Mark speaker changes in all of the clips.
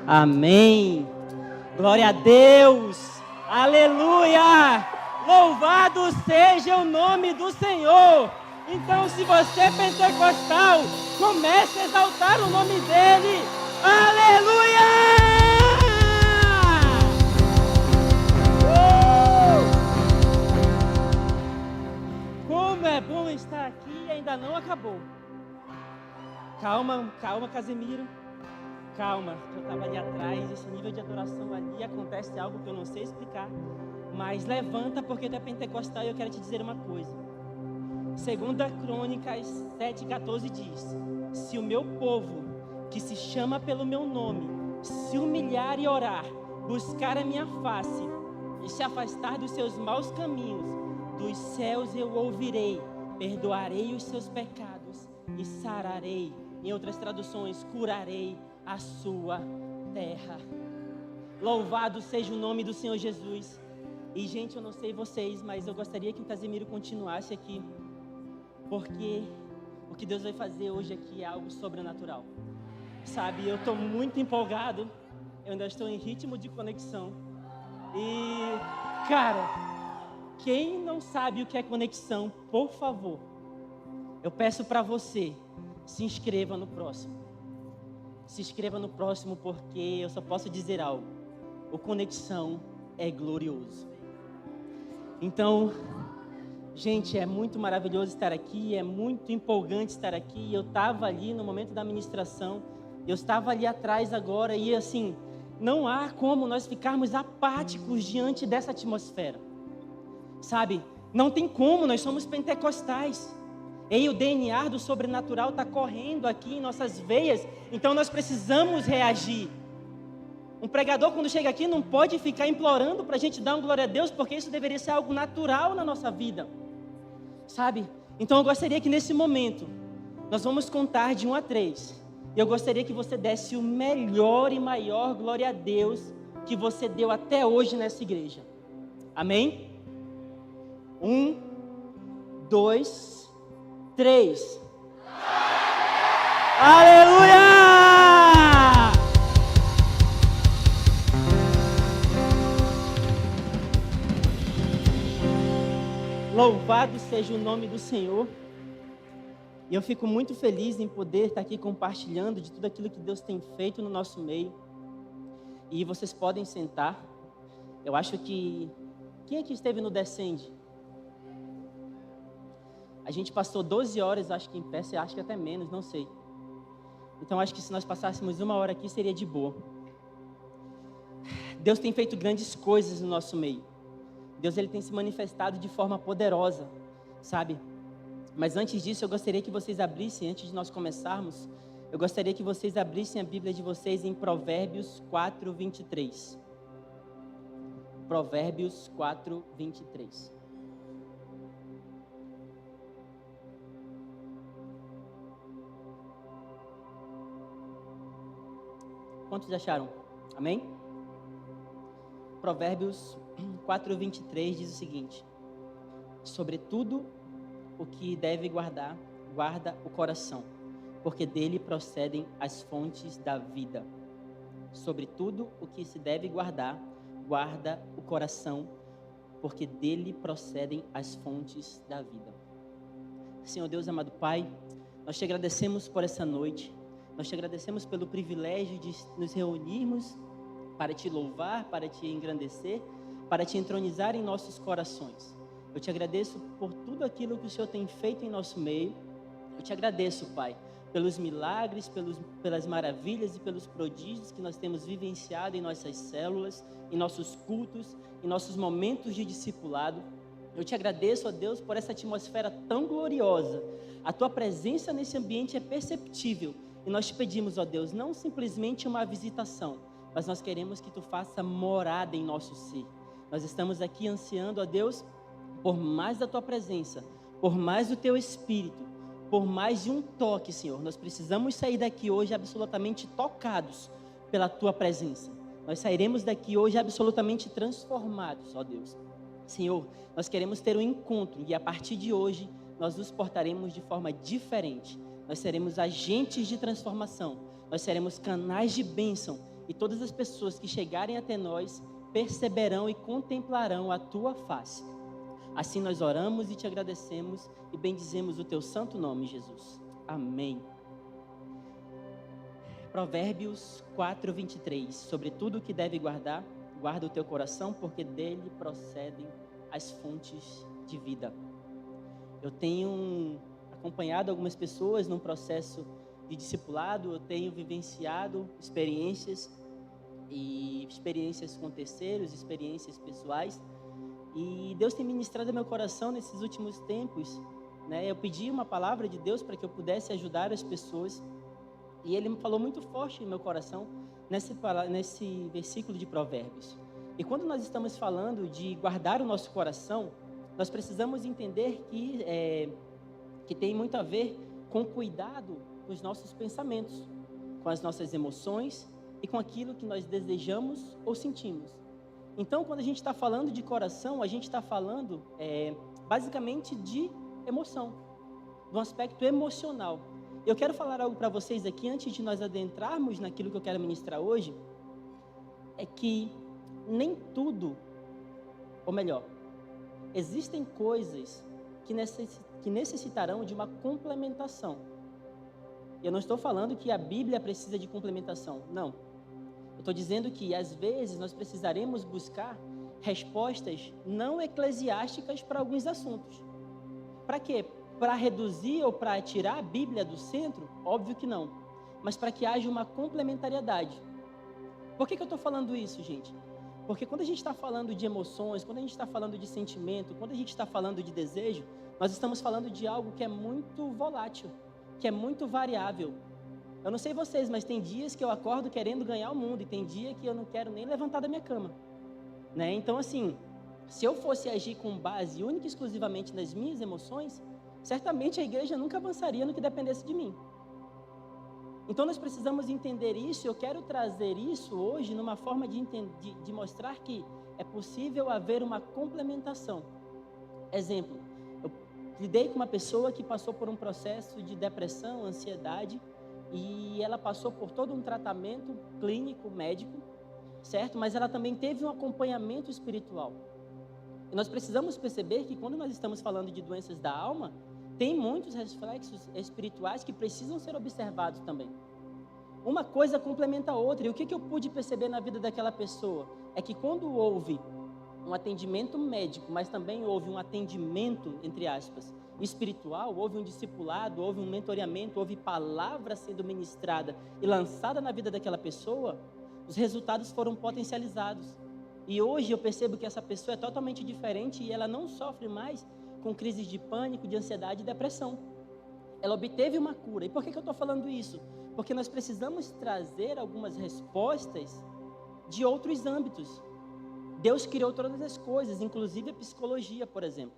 Speaker 1: Amém. Glória a Deus. Aleluia. Louvado seja o nome do Senhor. Então, se você é pentecostal, comece a exaltar o nome dele. Aleluia. Como é bom estar aqui e ainda não acabou. Calma, Casemiro. Calma, eu estava ali atrás, esse nível de adoração ali, acontece algo que eu não sei explicar. Mas levanta, porque tu é pentecostal e eu quero te dizer uma coisa. 2 Crônicas 7,14 diz: se o meu povo, que se chama pelo meu nome, se humilhar e orar, buscar a minha face e se afastar dos seus maus caminhos, dos céus eu ouvirei, perdoarei os seus pecados e sararei. Em outras traduções, curarei a sua terra. Louvado seja o nome do Senhor Jesus. E gente, eu não sei vocês, mas eu gostaria que o Casemiro continuasse aqui, porque o que Deus vai fazer hoje aqui é algo sobrenatural. Sabe, eu estou muito empolgado, eu ainda estou em ritmo de conexão. E, cara, quem não sabe o que é conexão, por favor, eu peço para você, se inscreva no próximo. Se inscreva no próximo, porque eu só posso dizer algo: o Conexão é glorioso. Então, gente, é muito maravilhoso estar aqui, é muito empolgante estar aqui. Eu estava ali no momento da ministração, eu estava ali atrás agora, e assim, não há como nós ficarmos apáticos diante dessa atmosfera. Sabe, não tem como, nós somos pentecostais. E o DNA do sobrenatural está correndo aqui em nossas veias, então nós precisamos reagir. Um pregador, quando chega aqui, não pode ficar implorando para a gente dar uma glória a Deus, porque isso deveria ser algo natural na nossa vida, sabe? Então eu gostaria que nesse momento, nós vamos contar de 1 a 3, e eu gostaria que você desse o melhor e maior glória a Deus que você deu até hoje nessa igreja. Amém? 1, 2, 3. Aleluia! Louvado seja o nome do Senhor. E eu fico muito feliz em poder estar aqui compartilhando de tudo aquilo que Deus tem feito no nosso meio. E vocês podem sentar. Eu acho que... Quem aqui esteve no Descende? A gente passou 12 horas, acho que em pé, acho que até menos, não sei. Então, acho que se nós passássemos 1 hora aqui, seria de boa. Deus tem feito grandes coisas no nosso meio. Deus, ele tem se manifestado de forma poderosa, sabe? Mas antes disso, eu gostaria que vocês abrissem, antes de nós começarmos, eu gostaria que vocês abrissem a Bíblia de vocês em Provérbios 4, 23. Provérbios 4, 23. Quantos acharam? Amém? Provérbios 4, 23 diz o seguinte: sobretudo o que deve guardar, guarda o coração, porque dele procedem as fontes da vida. Sobretudo o que se deve guardar, guarda o coração, porque dele procedem as fontes da vida. Senhor Deus, amado Pai, nós te agradecemos por essa noite. Nós te agradecemos pelo privilégio de nos reunirmos para te louvar, para te engrandecer, para te entronizar em nossos corações. Eu te agradeço por tudo aquilo que o Senhor tem feito em nosso meio. Eu te agradeço, Pai, pelos milagres, pelas maravilhas e pelos prodígios que nós temos vivenciado em nossas células, em nossos cultos, em nossos momentos de discipulado. Eu te agradeço, ó Deus, por essa atmosfera tão gloriosa. A tua presença nesse ambiente é perceptível. E nós te pedimos, ó Deus, não simplesmente uma visitação, mas nós queremos que tu faça morada em nosso ser. Nós estamos aqui ansiando, ó Deus, por mais da tua presença, por mais do teu Espírito, por mais de um toque, Senhor. Nós precisamos sair daqui hoje absolutamente tocados pela tua presença. Nós sairemos daqui hoje absolutamente transformados, ó Deus. Senhor, nós queremos ter um encontro e a partir de hoje nós nos portaremos de forma diferente. Nós seremos agentes de transformação, nós seremos canais de bênção e todas as pessoas que chegarem até nós perceberão e contemplarão a tua face. Assim nós oramos e te agradecemos e bendizemos o teu santo nome, Jesus. Amém. Provérbios 4:23. Sobre tudo que deve guardar, guarda o teu coração, porque dele procedem as fontes de vida. Eu tenho acompanhado algumas pessoas num processo de discipulado, eu tenho vivenciado experiências com terceiros, experiências pessoais, e Deus tem ministrado meu coração nesses últimos tempos, né? Eu pedi uma palavra de Deus para que eu pudesse ajudar as pessoas, e Ele me falou muito forte em meu coração nesse versículo de Provérbios. E quando nós estamos falando de guardar o nosso coração, nós precisamos entender que tem muito a ver com cuidado com os nossos pensamentos, com as nossas emoções e com aquilo que nós desejamos ou sentimos. Então, quando a gente está falando de coração, a gente está falando basicamente de emoção, de um aspecto emocional. Eu quero falar algo para vocês aqui, antes de nós adentrarmos naquilo que eu quero ministrar hoje, é que nem tudo, ou melhor, existem coisas que necessitarão de uma complementação. Eu não estou falando que a Bíblia precisa de complementação, não. Eu estou dizendo que, às vezes, nós precisaremos buscar respostas não eclesiásticas para alguns assuntos. Para quê? Para reduzir ou para tirar a Bíblia do centro? Óbvio que não. Mas para que haja uma complementariedade. Por que eu estou falando isso, gente? Porque quando a gente está falando de emoções, quando a gente está falando de sentimento, quando a gente está falando de desejo, nós estamos falando de algo que é muito volátil, que é muito variável. Eu não sei vocês, mas tem dias que eu acordo querendo ganhar o mundo e tem dia que eu não quero nem levantar da minha cama, né? Então, assim, se eu fosse agir com base única e exclusivamente nas minhas emoções, certamente a igreja nunca avançaria no que dependesse de mim. Então, nós precisamos entender isso. Eu quero trazer isso hoje numa forma de mostrar que é possível haver uma complementação. Exemplo, eu lidei com uma pessoa que passou por um processo de depressão, ansiedade, e ela passou por todo um tratamento clínico, médico, certo? Mas ela também teve um acompanhamento espiritual. E nós precisamos perceber que quando nós estamos falando de doenças da alma, tem muitos reflexos espirituais que precisam ser observados também. Uma coisa complementa a outra. E o que eu pude perceber na vida daquela pessoa? É que quando houve um atendimento médico, mas também houve um atendimento, entre aspas, espiritual, houve um discipulado, houve um mentoreamento, houve palavra sendo ministrada e lançada na vida daquela pessoa, os resultados foram potencializados. E hoje eu percebo que essa pessoa é totalmente diferente e ela não sofre mais com crises de pânico, de ansiedade e depressão. Ela obteve uma cura. E por que eu estou falando isso? Porque nós precisamos trazer algumas respostas de outros âmbitos. Deus criou todas as coisas, inclusive a psicologia, por exemplo.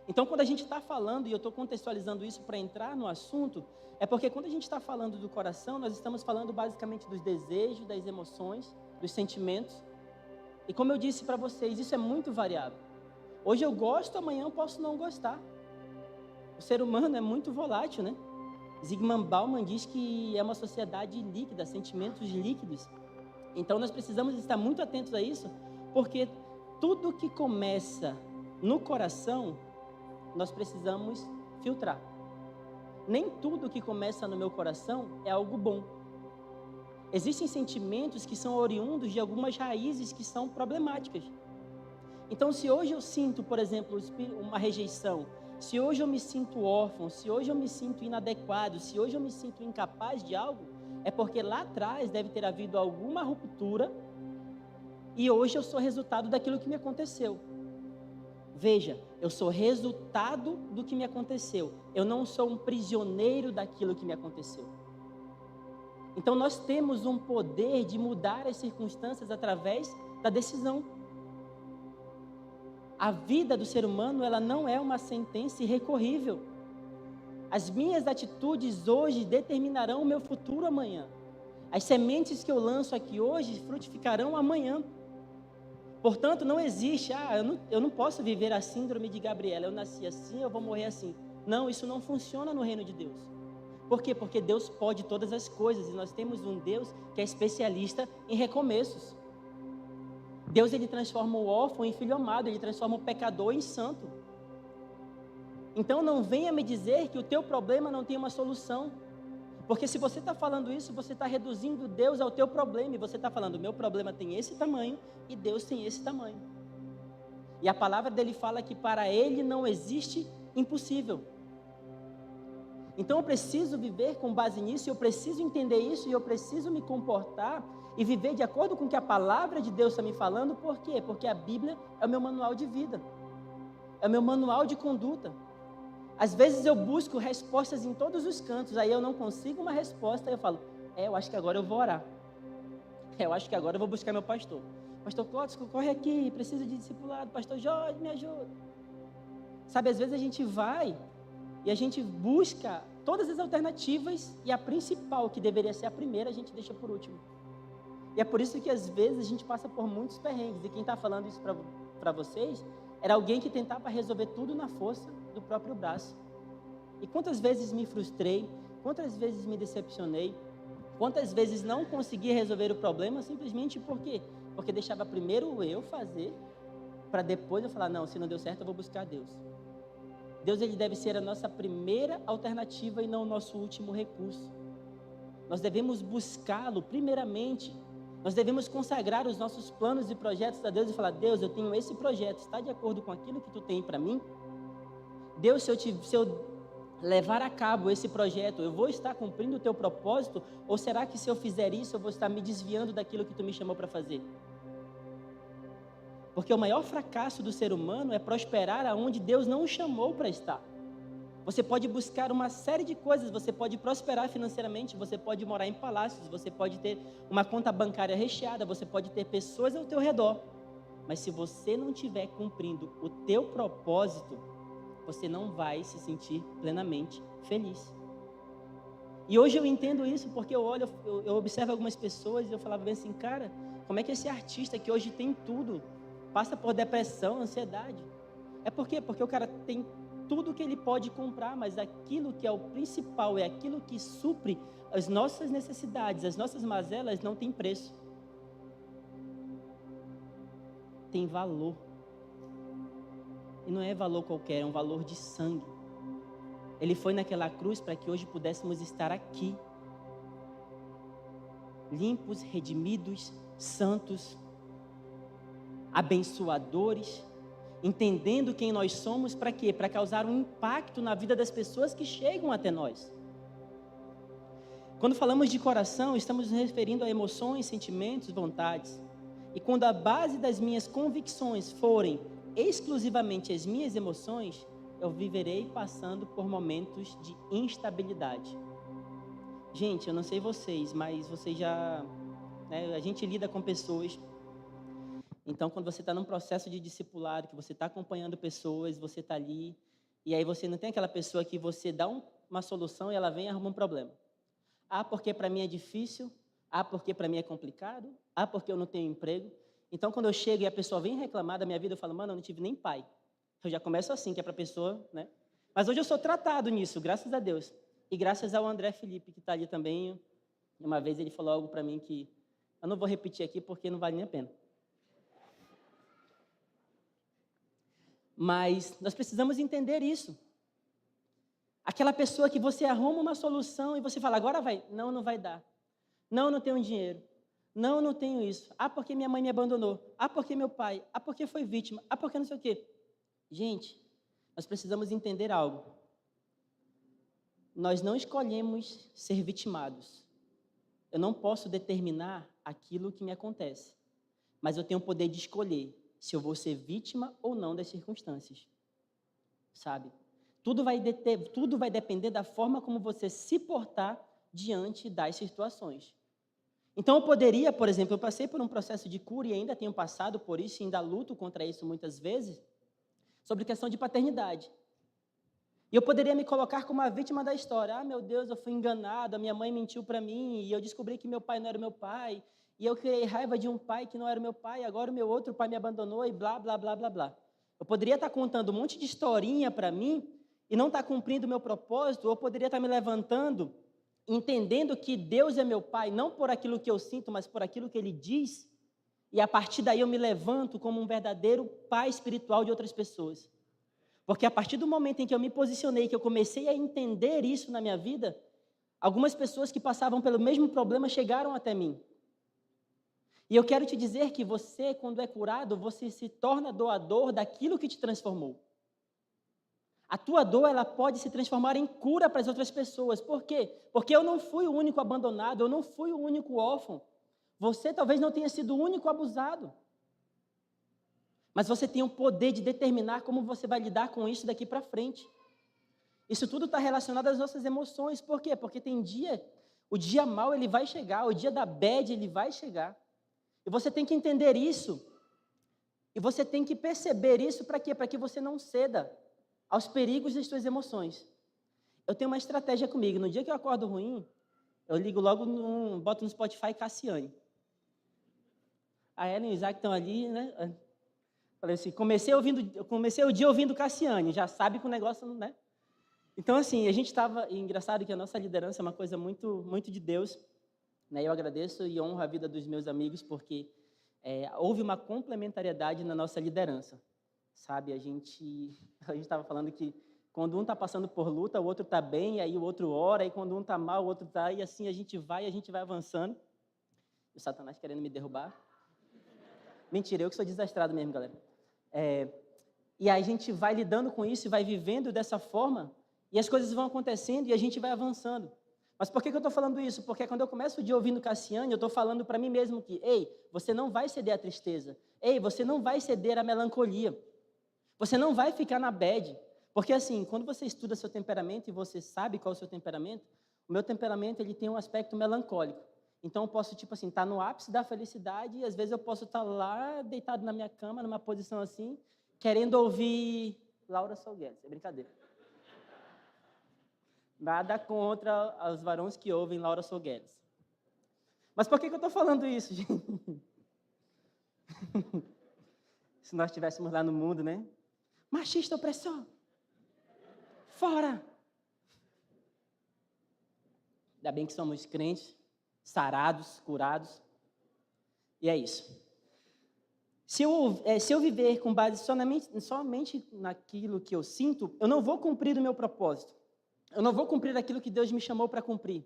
Speaker 1: Então, quando a gente está falando, e eu estou contextualizando isso para entrar no assunto, é porque quando a gente está falando do coração, nós estamos falando basicamente dos desejos, das emoções, dos sentimentos. E como eu disse para vocês, isso é muito variável. Hoje eu gosto, amanhã eu posso não gostar. O ser humano é muito volátil, né? Zygmunt Bauman diz que é uma sociedade líquida, sentimentos líquidos. Então nós precisamos estar muito atentos a isso, porque tudo que começa no coração, nós precisamos filtrar. Nem tudo que começa no meu coração é algo bom. Existem sentimentos que são oriundos de algumas raízes que são problemáticas. Então, se hoje eu sinto, por exemplo, uma rejeição, se hoje eu me sinto órfão, se hoje eu me sinto inadequado, se hoje eu me sinto incapaz de algo, é porque lá atrás deve ter havido alguma ruptura e hoje eu sou resultado daquilo que me aconteceu. Veja, eu sou resultado do que me aconteceu. Eu não sou um prisioneiro daquilo que me aconteceu. Então nós temos um poder de mudar as circunstâncias através da decisão. A vida do ser humano, ela não é uma sentença irrecorrível. As minhas atitudes hoje determinarão o meu futuro amanhã. As sementes que eu lanço aqui hoje frutificarão amanhã. Portanto, não existe, eu não posso viver a síndrome de Gabriela. Eu nasci assim, eu vou morrer assim. Não, isso não funciona no reino de Deus. Por quê? Porque Deus pode todas as coisas e nós temos um Deus que é especialista em recomeços. Deus, ele transforma o órfão em filho amado, ele transforma o pecador em santo. Então não venha me dizer que o teu problema não tem uma solução. Porque se você está falando isso, você está reduzindo Deus ao teu problema. E você está falando, meu problema tem esse tamanho e Deus tem esse tamanho. E a palavra dele fala que para ele não existe impossível. Então eu preciso viver com base nisso, eu preciso entender isso e eu preciso me comportar e viver de acordo com o que a palavra de Deus está me falando. Por quê? Porque a Bíblia é o meu manual de vida. É o meu manual de conduta. Às vezes eu busco respostas em todos os cantos, aí eu não consigo uma resposta, aí eu falo, eu acho que agora eu vou orar. Eu acho que agora eu vou buscar meu pastor. Pastor Clóvis, corre aqui, preciso de discipulado. Pastor Jorge, me ajuda. Sabe, às vezes a gente vai e a gente busca todas as alternativas e a principal, que deveria ser a primeira, a gente deixa por último. E é por isso que às vezes a gente passa por muitos perrengues. E quem está falando isso para vocês era alguém que tentava resolver tudo na força do próprio braço. E quantas vezes me frustrei, quantas vezes me decepcionei, quantas vezes não consegui resolver o problema simplesmente por quê? Porque deixava primeiro eu fazer, para depois eu falar, não, se não deu certo eu vou buscar Deus. Deus, ele deve ser a nossa primeira alternativa e não o nosso último recurso. Nós devemos buscá-lo primeiramente. Nós devemos consagrar os nossos planos e projetos a Deus e falar, Deus, eu tenho esse projeto, está de acordo com aquilo que tu tem para mim? Deus, se eu levar a cabo esse projeto, eu vou estar cumprindo o teu propósito? Ou será que se eu fizer isso, eu vou estar me desviando daquilo que tu me chamou para fazer? Porque o maior fracasso do ser humano é prosperar aonde Deus não o chamou para estar. Você pode buscar uma série de coisas, você pode prosperar financeiramente, você pode morar em palácios, você pode ter uma conta bancária recheada, você pode ter pessoas ao teu redor. Mas se você não estiver cumprindo o teu propósito, você não vai se sentir plenamente feliz. E hoje eu entendo isso porque eu observo algumas pessoas e eu falava bem assim, cara, como é que esse artista que hoje tem tudo, passa por depressão, ansiedade? É por quê? Porque o cara tem tudo que ele pode comprar, mas aquilo que é o principal, é aquilo que supre as nossas necessidades, as nossas mazelas, não tem preço. Tem valor. E não é valor qualquer, é um valor de sangue. Ele foi naquela cruz para que hoje pudéssemos estar aqui. Limpos, redimidos, santos, abençoadores, entendendo quem nós somos, para quê? Para causar um impacto na vida das pessoas que chegam até nós. Quando falamos de coração, estamos nos referindo a emoções, sentimentos, vontades. E quando a base das minhas convicções forem exclusivamente as minhas emoções, eu viverei passando por momentos de instabilidade. Gente, eu não sei vocês, mas vocês já... a gente lida com pessoas. Então, quando você está num processo de discipulado, que você está acompanhando pessoas, você está ali, e aí você não tem aquela pessoa que você dá uma solução e ela vem e arruma um problema. Ah, porque para mim é difícil. Ah, porque para mim é complicado. Ah, porque eu não tenho emprego. Então, quando eu chego e a pessoa vem reclamar da minha vida, eu falo, mano, eu não tive nem pai. Eu já começo assim, que é para a pessoa, né? Mas hoje eu sou tratado nisso, graças a Deus. E graças ao André Felipe, que está ali também. Uma vez ele falou algo para mim que eu não vou repetir aqui porque não vale nem a pena. Mas nós precisamos entender isso. Aquela pessoa que você arruma uma solução e você fala, agora vai. Não, não vai dar. Não, não tenho dinheiro. Não, não tenho isso. Ah, porque minha mãe me abandonou. Ah, porque meu pai. Ah, porque foi vítima. Ah, porque não sei o quê. Gente, nós precisamos entender algo. Nós não escolhemos ser vitimados. Eu não posso determinar aquilo que me acontece. Mas eu tenho o poder de escolher se eu vou ser vítima ou não das circunstâncias. Sabe? Tudo vai depender da forma como você se portar diante das situações. Então eu poderia, por exemplo, eu passei por um processo de cura e ainda tenho passado por isso e ainda luto contra isso muitas vezes, sobre questão de paternidade. E eu poderia me colocar como a vítima da história. Ah, meu Deus, eu fui enganado, a minha mãe mentiu para mim e eu descobri que meu pai não era o meu pai. E eu criei raiva de um pai que não era o meu pai, agora o meu outro pai me abandonou e blá, blá, blá, blá, blá. Eu poderia estar contando um monte de historinha para mim e não está cumprindo o meu propósito, ou poderia estar me levantando, entendendo que Deus é meu Pai, não por aquilo que eu sinto, mas por aquilo que Ele diz, e a partir daí eu me levanto como um verdadeiro pai espiritual de outras pessoas. Porque a partir do momento em que eu me posicionei, que eu comecei a entender isso na minha vida, algumas pessoas que passavam pelo mesmo problema chegaram até mim. E eu quero te dizer que você, quando é curado, você se torna doador daquilo que te transformou. A tua dor, ela pode se transformar em cura para as outras pessoas. Por quê? Porque eu não fui o único abandonado, eu não fui o único órfão. Você talvez não tenha sido o único abusado. Mas você tem o poder de determinar como você vai lidar com isso daqui para frente. Isso tudo está relacionado às nossas emoções. Por quê? Porque tem dia, o dia mau ele vai chegar, o dia da bad ele vai chegar. E você tem que entender isso. E você tem que perceber isso para quê? Para que você não ceda aos perigos das suas emoções. Eu tenho uma estratégia comigo. No dia que eu acordo ruim, eu ligo logo, boto no Spotify Cassiane. A Ellen e o Isaac estão ali, né? Falei assim, comecei o dia ouvindo Cassiane, já sabe que o negócio, né? Então, assim, a gente estava, engraçado que a nossa liderança é uma coisa muito, muito de Deus, né? Eu agradeço e honro a vida dos meus amigos, porque houve uma complementariedade na nossa liderança, sabe? A gente estava falando que quando um está passando por luta, o outro está bem, aí o outro ora, e quando um está mal, o outro está, e assim a gente vai avançando. O Satanás querendo me derrubar. Mentira, eu que sou desastrado mesmo, galera. E aí a gente vai lidando com isso e vai vivendo dessa forma, e as coisas vão acontecendo e a gente vai avançando. Mas por que eu estou falando isso? Porque quando eu começo o dia ouvindo Cassiane, eu estou falando para mim mesmo que, ei, você não vai ceder à tristeza. Ei, você não vai ceder à melancolia. Você não vai ficar na bad. Porque assim, quando você estuda seu temperamento e você sabe qual é o seu temperamento, o meu temperamento ele tem um aspecto melancólico. Então eu posso, tipo assim, estar no ápice da felicidade e às vezes eu posso estar lá, deitado na minha cama, numa posição assim, querendo ouvir Laura Salguedes. É brincadeira. Nada contra os varões que ouvem Laura Salguedes. Mas por que eu estou falando isso, gente? Se nós estivéssemos lá no mundo, né? Machista opressor. Fora. Ainda bem que somos crentes, sarados, curados. E é isso. Se eu viver com base somente naquilo que eu sinto, eu não vou cumprir o meu propósito. Eu não vou cumprir aquilo que Deus me chamou para cumprir.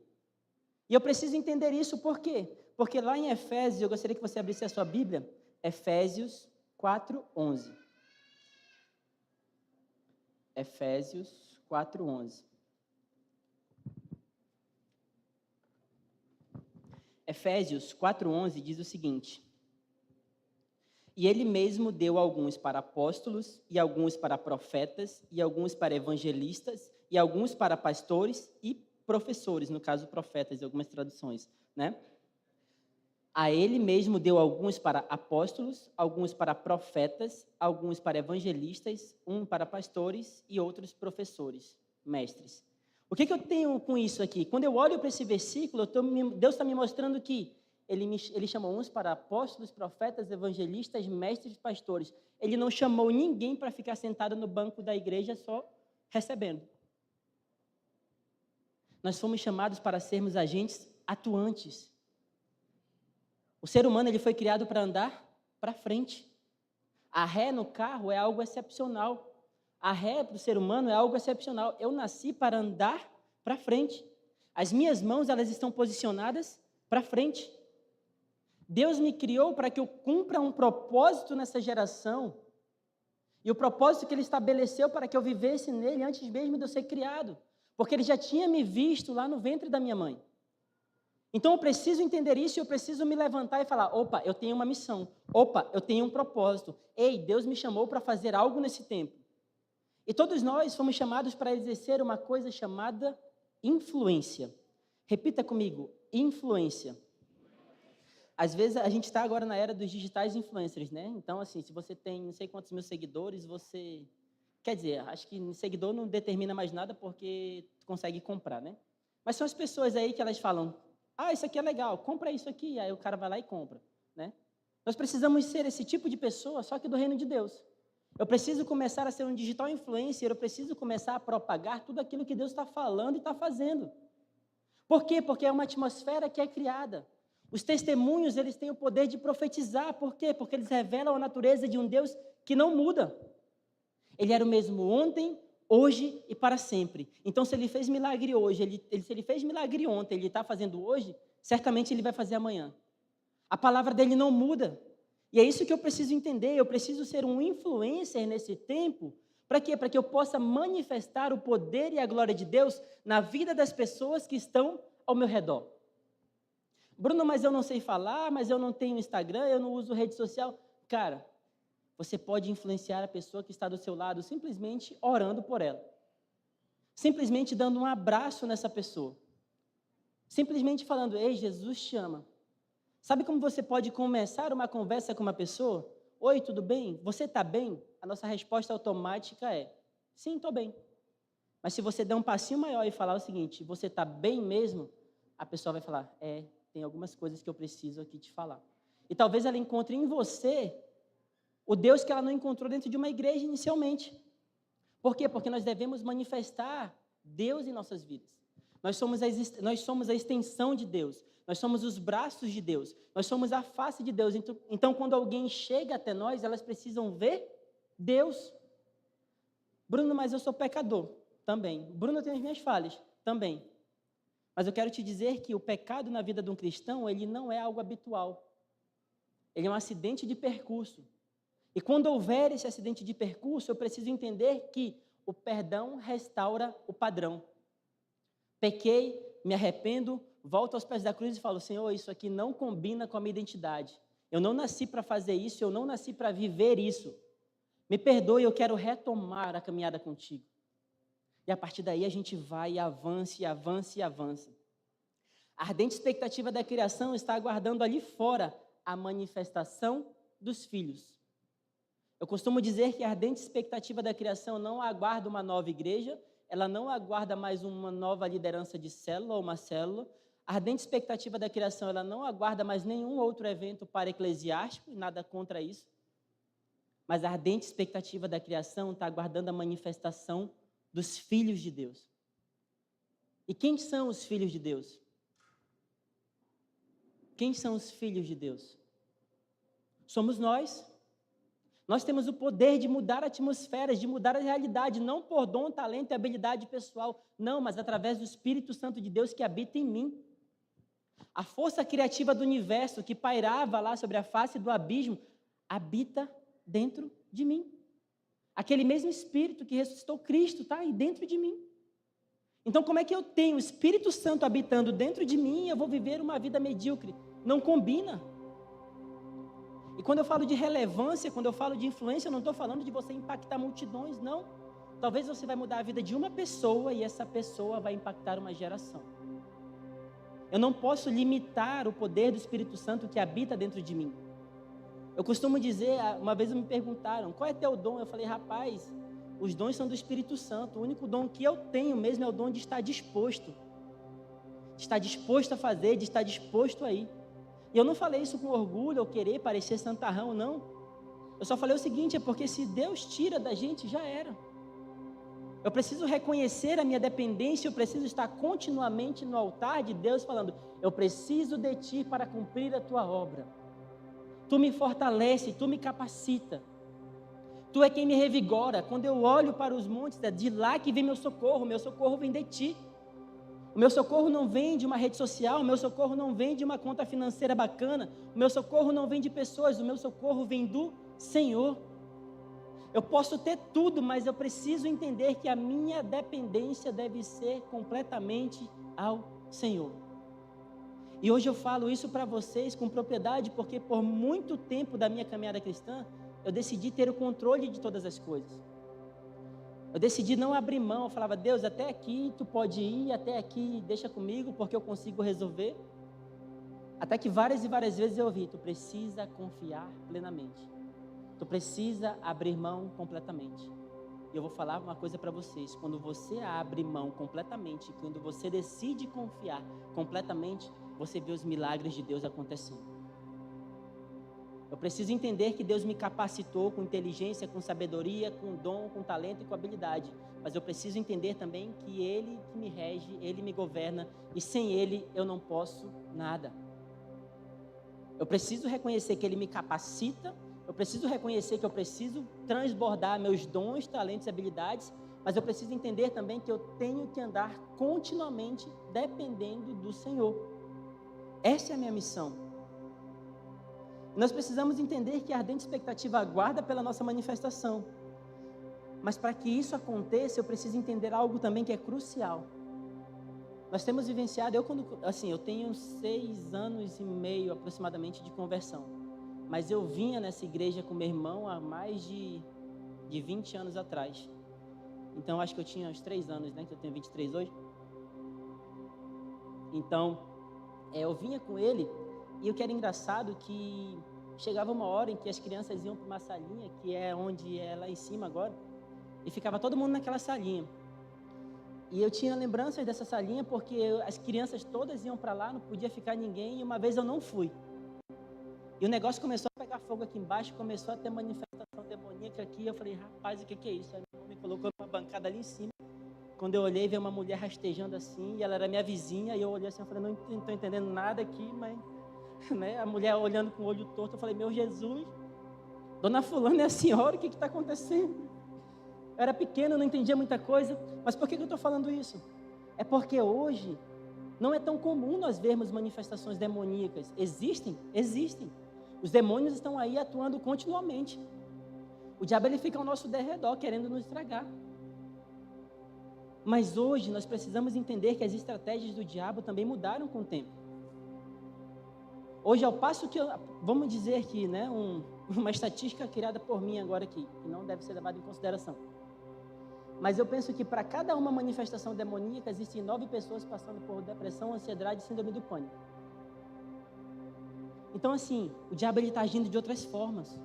Speaker 1: E eu preciso entender isso, por quê? Porque lá em Efésios, eu gostaria que você abrisse a sua Bíblia, Efésios 4:11. Efésios 4:11. Efésios 4:11 diz o seguinte: E ele mesmo deu alguns para apóstolos, e alguns para profetas, e alguns para evangelistas, e alguns para pastores e professores, no caso profetas, em algumas traduções, né? A ele mesmo deu alguns para apóstolos, alguns para profetas, alguns para evangelistas, um para pastores e outros professores, mestres. O que eu tenho com isso aqui? Quando eu olho para esse versículo, Deus está me mostrando que ele chamou uns para apóstolos, profetas, evangelistas, mestres e pastores. Ele não chamou ninguém para ficar sentado no banco da igreja só recebendo. Nós fomos chamados para sermos agentes atuantes. O ser humano ele foi criado para andar para frente. A ré no carro é algo excepcional. A ré para o ser humano é algo excepcional. Eu nasci para andar para frente. As minhas mãos elas estão posicionadas para frente. Deus me criou para que eu cumpra um propósito nessa geração. E o propósito que Ele estabeleceu para que eu vivesse nele antes mesmo de eu ser criado. Porque Ele já tinha me visto lá no ventre da minha mãe. Então eu preciso entender isso e eu preciso me levantar e falar, opa, eu tenho uma missão. Opa, eu tenho um propósito. Ei, Deus me chamou para fazer algo nesse tempo. E todos nós fomos chamados para exercer uma coisa chamada influência. Repita comigo, influência. Às vezes a gente está agora na era dos digitais influencers, né? Então, assim, se você tem não sei quantos mil seguidores, você... Quer dizer, acho que seguidor não determina mais nada porque consegue comprar, né? Mas são as pessoas aí que elas falam, isso aqui é legal, compra isso aqui. Aí o cara vai lá e compra, né? Nós precisamos ser esse tipo de pessoa, só que do reino de Deus. Eu preciso começar a ser um digital influencer, eu preciso começar a propagar tudo aquilo que Deus está falando e está fazendo. Por quê? Porque é uma atmosfera que é criada. Os testemunhos, eles têm o poder de profetizar. Por quê? Porque eles revelam a natureza de um Deus que não muda. Ele era o mesmo ontem, hoje e para sempre. Então, se ele fez milagre hoje, se ele fez milagre ontem, ele está fazendo hoje, certamente ele vai fazer amanhã. A palavra dele não muda. E é isso que eu preciso entender. Eu preciso ser um influencer nesse tempo. Para quê? Para que eu possa manifestar o poder e a glória de Deus na vida das pessoas que estão ao meu redor. Bruno, mas eu não sei falar, mas eu não tenho Instagram, eu não uso rede social. Cara, você pode influenciar a pessoa que está do seu lado simplesmente orando por ela. Simplesmente dando um abraço nessa pessoa. Simplesmente falando, ei, Jesus te ama. Sabe como você pode começar uma conversa com uma pessoa? Oi, tudo bem? Você está bem? A nossa resposta automática é, sim, estou bem. Mas se você der um passinho maior e falar o seguinte, você está bem mesmo? A pessoa vai falar, tem algumas coisas que eu preciso aqui te falar. E talvez ela encontre em você o Deus que ela não encontrou dentro de uma igreja inicialmente. Por quê? Porque nós devemos manifestar Deus em nossas vidas. Nós somos a extensão de Deus. Nós somos os braços de Deus. Nós somos a face de Deus. Então, quando alguém chega até nós, elas precisam ver Deus. Bruno, mas eu sou pecador. Também. Bruno, eu tenho as minhas falhas. Também. Mas eu quero te dizer que o pecado na vida de um cristão, ele não é algo habitual. Ele é um acidente de percurso. E quando houver esse acidente de percurso, eu preciso entender que o perdão restaura o padrão. Pequei, me arrependo, volto aos pés da cruz e falo, Senhor, isso aqui não combina com a minha identidade. Eu não nasci para fazer isso, eu não nasci para viver isso. Me perdoe, eu quero retomar a caminhada contigo. E a partir daí a gente vai e avança, e avança, e avança. A ardente expectativa da criação está aguardando ali fora a manifestação dos filhos. Eu costumo dizer que a ardente expectativa da criação não aguarda uma nova igreja, ela não aguarda mais uma nova liderança de célula ou uma célula. A ardente expectativa da criação, ela não aguarda mais nenhum outro evento para eclesiástico, nada contra isso. Mas a ardente expectativa da criação está aguardando a manifestação dos filhos de Deus. E quem são os filhos de Deus? Quem são os filhos de Deus? Somos nós. Nós temos o poder de mudar atmosferas, de mudar a realidade, não por dom, talento e habilidade pessoal, não, mas através do Espírito Santo de Deus que habita em mim. A força criativa do universo que pairava lá sobre a face do abismo, habita dentro de mim. Aquele mesmo Espírito que ressuscitou Cristo está aí dentro de mim. Então, como é que eu tenho o Espírito Santo habitando dentro de mim e eu vou viver uma vida medíocre? Não combina. E quando eu falo de relevância, quando eu falo de influência, eu não estou falando de você impactar multidões, não. Talvez você vai mudar a vida de uma pessoa e essa pessoa vai impactar uma geração. Eu não posso limitar o poder do Espírito Santo que habita dentro de mim. Eu costumo dizer, uma vez me perguntaram, qual é teu dom? Eu falei, rapaz, os dons são do Espírito Santo. O único dom que eu tenho mesmo é o dom de estar disposto. De estar disposto a fazer, de estar disposto a ir. E eu não falei isso com orgulho ou querer parecer santarrão, não. Eu só falei o seguinte, é porque se Deus tira da gente, já era. Eu preciso reconhecer a minha dependência, eu preciso estar continuamente no altar de Deus falando, eu preciso de Ti para cumprir a Tua obra. Tu me fortalece, Tu me capacita. Tu é quem me revigora. Quando eu olho para os montes, é de lá que vem meu socorro vem de Ti. O meu socorro não vem de uma rede social, o meu socorro não vem de uma conta financeira bacana, o meu socorro não vem de pessoas, o meu socorro vem do Senhor. Eu posso ter tudo, mas eu preciso entender que a minha dependência deve ser completamente ao Senhor. E hoje eu falo isso para vocês com propriedade, porque por muito tempo da minha caminhada cristã, eu decidi ter o controle de todas as coisas. Eu decidi não abrir mão, eu falava, Deus, até aqui tu pode ir, até aqui deixa comigo, porque eu consigo resolver. Até que várias e várias vezes eu ouvi, tu precisa confiar plenamente. Tu precisa abrir mão completamente. E eu vou falar uma coisa para vocês, quando você abre mão completamente, quando você decide confiar completamente, você vê os milagres de Deus acontecendo. Eu preciso entender que Deus me capacitou com inteligência, com sabedoria, com dom, com talento e com habilidade. Mas eu preciso entender também que Ele que me rege, Ele me governa, e sem Ele eu não posso nada. Eu preciso reconhecer que Ele me capacita, eu preciso reconhecer que eu preciso transbordar meus dons, talentos e habilidades, mas eu preciso entender também que eu tenho que andar continuamente dependendo do Senhor. Essa é a minha missão. Nós precisamos entender que a ardente expectativa aguarda pela nossa manifestação. Mas para que isso aconteça, eu preciso entender algo também que é crucial. Nós temos vivenciado, eu tenho 6 anos e meio aproximadamente de conversão. Mas eu vinha nessa igreja com meu irmão há mais de 20 anos atrás. Então, acho que eu tinha uns 3 anos, né? Que eu tenho 23 hoje. Então, eu vinha com ele, e o que era engraçado que chegava uma hora em que as crianças iam para uma salinha, que é onde é lá em cima agora, e ficava todo mundo naquela salinha. E eu tinha lembranças dessa salinha porque as crianças todas iam para lá, não podia ficar ninguém, e uma vez eu não fui. E o negócio começou a pegar fogo aqui embaixo, começou a ter manifestação demoníaca aqui. Eu falei, rapaz, o que é isso? Aí me colocou numa bancada ali em cima. Quando eu olhei, veio uma mulher rastejando assim, e ela era minha vizinha, e eu olhei assim, eu falei, não estou entendendo nada aqui, mas... Né? A mulher olhando com o olho torto, eu falei, meu Jesus, dona fulana é a senhora, o que está acontecendo? Eu era pequeno, não entendia muita coisa, mas por que eu estou falando isso? É porque hoje não é tão comum nós vermos manifestações demoníacas. Existem. Os demônios estão aí atuando continuamente. O diabo ele fica ao nosso derredor, querendo nos estragar. Mas hoje nós precisamos entender que as estratégias do diabo também mudaram com o tempo. Hoje, ao passo que, vamos dizer que, né, uma estatística criada por mim agora aqui, que não deve ser levada em consideração. Mas eu penso que para cada uma manifestação demoníaca, existem 9 pessoas passando por depressão, ansiedade e síndrome do pânico. Então, assim, o diabo está agindo de outras formas.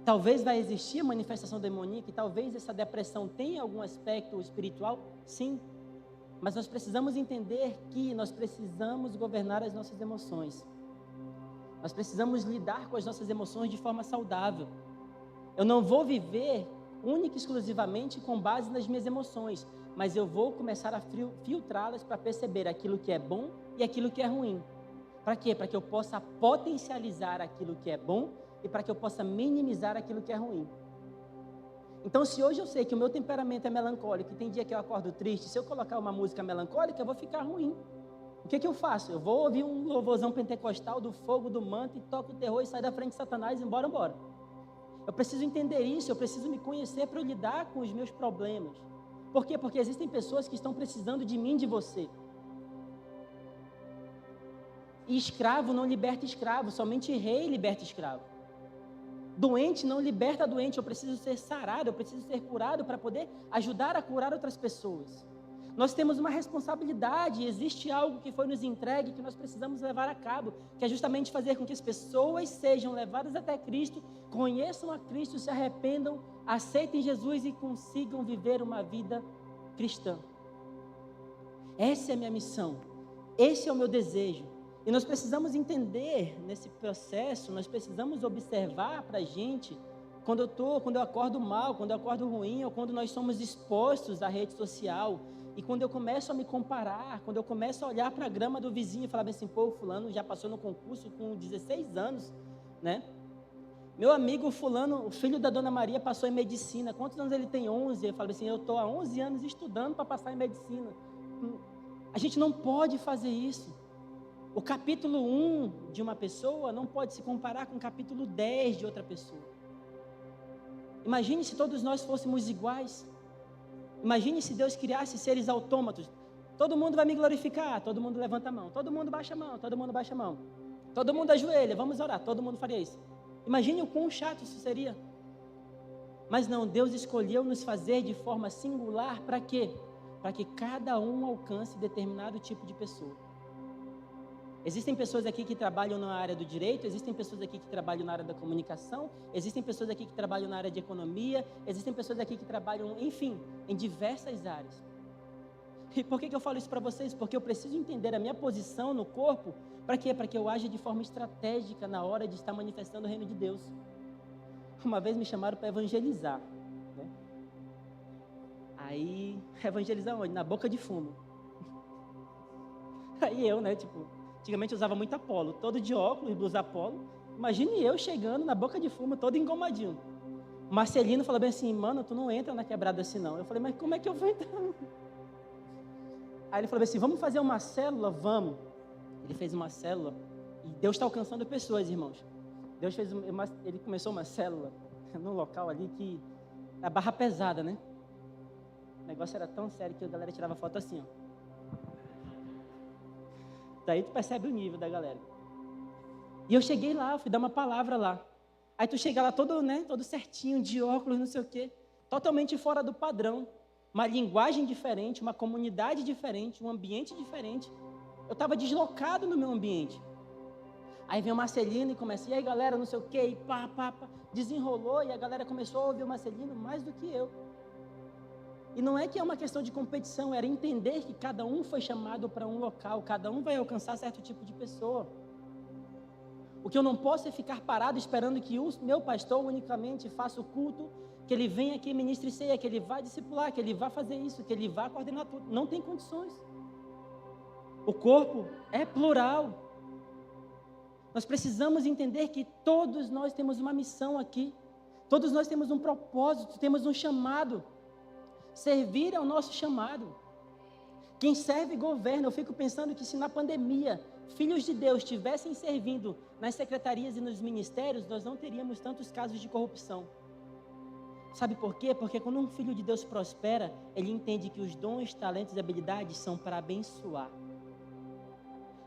Speaker 1: Talvez vai existir a manifestação demoníaca e talvez essa depressão tenha algum aspecto espiritual, sim. Mas nós precisamos entender que nós precisamos governar as nossas emoções. Nós precisamos lidar com as nossas emoções de forma saudável. Eu não vou viver única e exclusivamente com base nas minhas emoções, mas eu vou começar a filtrá-las para perceber aquilo que é bom e aquilo que é ruim. Para quê? Para que eu possa potencializar aquilo que é bom e para que eu possa minimizar aquilo que é ruim. Então, se hoje eu sei que o meu temperamento é melancólico e tem dia que eu acordo triste, se eu colocar uma música melancólica, eu vou ficar ruim. O que eu faço? Eu vou ouvir um louvorzão pentecostal do fogo, do manto, e toco o terror e saio da frente de Satanás e embora. Eu preciso entender isso, eu preciso me conhecer para eu lidar com os meus problemas. Por quê? Porque existem pessoas que estão precisando de mim, de você. E escravo não liberta escravo, somente rei liberta escravo. Doente não liberta doente, eu preciso ser sarado, eu preciso ser curado para poder ajudar a curar outras pessoas. Nós temos uma responsabilidade, existe algo que foi nos entregue que nós precisamos levar a cabo, que é justamente fazer com que as pessoas sejam levadas até Cristo, conheçam a Cristo, se arrependam, aceitem Jesus e consigam viver uma vida cristã. Essa é a minha missão, esse é o meu desejo. E nós precisamos entender nesse processo, nós precisamos observar para a gente, quando eu acordo mal, quando eu acordo ruim, ou quando nós somos expostos à rede social, e quando eu começo a me comparar, quando eu começo a olhar para a grama do vizinho e falar assim, pô, fulano já passou no concurso com 16 anos, né? Meu amigo fulano, o filho da Dona Maria passou em medicina, quantos anos ele tem? 11, eu falo assim, eu estou há 11 anos estudando para passar em medicina. A gente não pode fazer isso. O capítulo 1 de uma pessoa não pode se comparar com o capítulo 10 de outra pessoa. Imagine se todos nós fôssemos iguais. Imagine se Deus criasse seres autômatos. Todo mundo vai me glorificar, todo mundo levanta a mão, todo mundo baixa a mão, todo mundo baixa a mão. Todo mundo ajoelha, vamos orar, todo mundo faria isso. Imagine o quão chato isso seria. Mas não, Deus escolheu nos fazer de forma singular, para quê? Para que cada um alcance determinado tipo de pessoa. Existem pessoas aqui que trabalham na área do direito, existem pessoas aqui que trabalham na área da comunicação, existem pessoas aqui que trabalham na área de economia, existem pessoas aqui que trabalham, enfim, em diversas áreas. E por que eu falo isso para vocês? Porque eu preciso entender a minha posição no corpo. Para quê? Para que eu aja de forma estratégica na hora de estar manifestando o reino de Deus. Uma vez me chamaram para evangelizar, né? Aí, evangelizar onde? Na boca de fumo. Aí eu, né, antigamente eu usava muito Apolo, todo de óculos, blusa Apolo. Imagine eu chegando na boca de fumo, todo engomadinho. O Marcelino falou bem assim, mano, tu não entra na quebrada assim não. Eu falei, mas como é que eu vou entrar? Aí ele falou assim, vamos fazer uma célula? Vamos. Ele fez uma célula e Deus está alcançando pessoas, irmãos. Ele começou uma célula num local ali que a barra pesada, né? O negócio era tão sério que a galera tirava foto assim, ó. Daí tu percebe o nível da galera. E eu cheguei lá, fui dar uma palavra lá. Aí tu chega lá todo certinho, de óculos, não sei o quê. Totalmente fora do padrão. Uma linguagem diferente, uma comunidade diferente, um ambiente diferente. Eu estava deslocado no meu ambiente. Aí vem o Marcelino e começa, e aí galera, não sei o quê, e pá. Desenrolou e a galera começou a ouvir o Marcelino mais do que eu. E não é que é uma questão de competição, era entender que cada um foi chamado para um local, cada um vai alcançar certo tipo de pessoa. O que eu não posso é ficar parado esperando que o meu pastor unicamente faça o culto, que ele venha aqui, ministre ceia, que ele vá discipular, que ele vá fazer isso, que ele vá coordenar tudo. Não tem condições. O corpo é plural. Nós precisamos entender que todos nós temos uma missão aqui. Todos nós temos um propósito, temos um chamado. Servir é o nosso chamado. Quem serve governa. Eu fico pensando que se na pandemia filhos de Deus estivessem servindo nas secretarias e nos ministérios, nós não teríamos tantos casos de corrupção. Sabe por quê? Porque quando um filho de Deus prospera, ele entende que os dons, talentos e habilidades são para abençoar.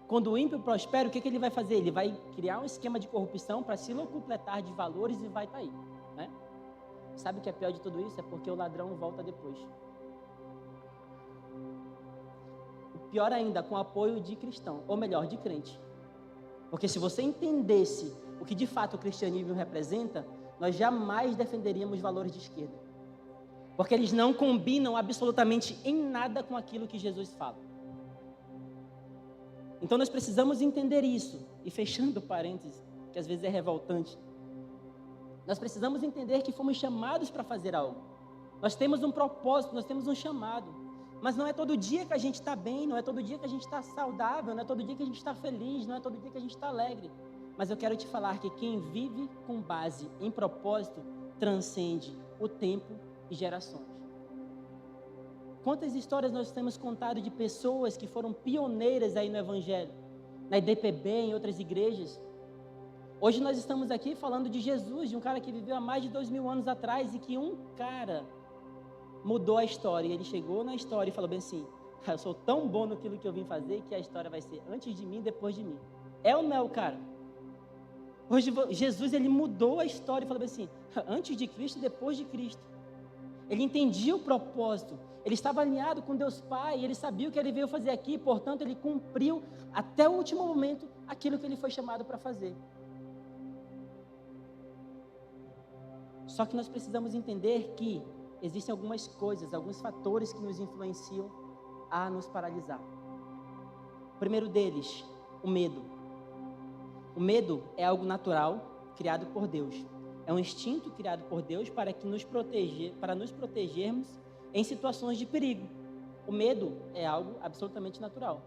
Speaker 1: Quando o ímpio prospera, o que ele vai fazer? Ele vai criar um esquema de corrupção para se locupletar de valores e vai estar aí, né? Sabe o que é pior de tudo isso? É porque o ladrão volta depois. O pior ainda, com o apoio de cristão, ou melhor, de crente. Porque se você entendesse o que de fato o cristianismo representa, nós jamais defenderíamos valores de esquerda. Porque eles não combinam absolutamente em nada com aquilo que Jesus fala. Então nós precisamos entender isso. E fechando parênteses, que às vezes é revoltante, nós precisamos entender que fomos chamados para fazer algo. Nós temos um propósito, nós temos um chamado. Mas não é todo dia que a gente está bem, não é todo dia que a gente está saudável, não é todo dia que a gente está feliz, não é todo dia que a gente está alegre. Mas eu quero te falar que quem vive com base em propósito transcende o tempo e gerações. Quantas histórias nós temos contado de pessoas que foram pioneiras aí no Evangelho, na IDPB, em outras igrejas. Hoje nós estamos aqui falando de Jesus, de um cara que viveu há mais de 2000 anos atrás e que um cara mudou a história. E ele chegou na história e falou bem assim, eu sou tão bom naquilo que eu vim fazer que a história vai ser antes de mim e depois de mim. É ou não é o cara? Hoje Jesus, ele mudou a história e falou bem assim, antes de Cristo e depois de Cristo. Ele entendia o propósito, ele estava alinhado com Deus Pai, ele sabia o que ele veio fazer aqui, portanto ele cumpriu até o último momento aquilo que ele foi chamado para fazer. Só que nós precisamos entender que existem algumas coisas, alguns fatores que nos influenciam a nos paralisar. O primeiro deles, o medo. O medo é algo natural, criado por Deus. É um instinto criado por Deus para nos protegermos em situações de perigo. O medo é algo absolutamente natural.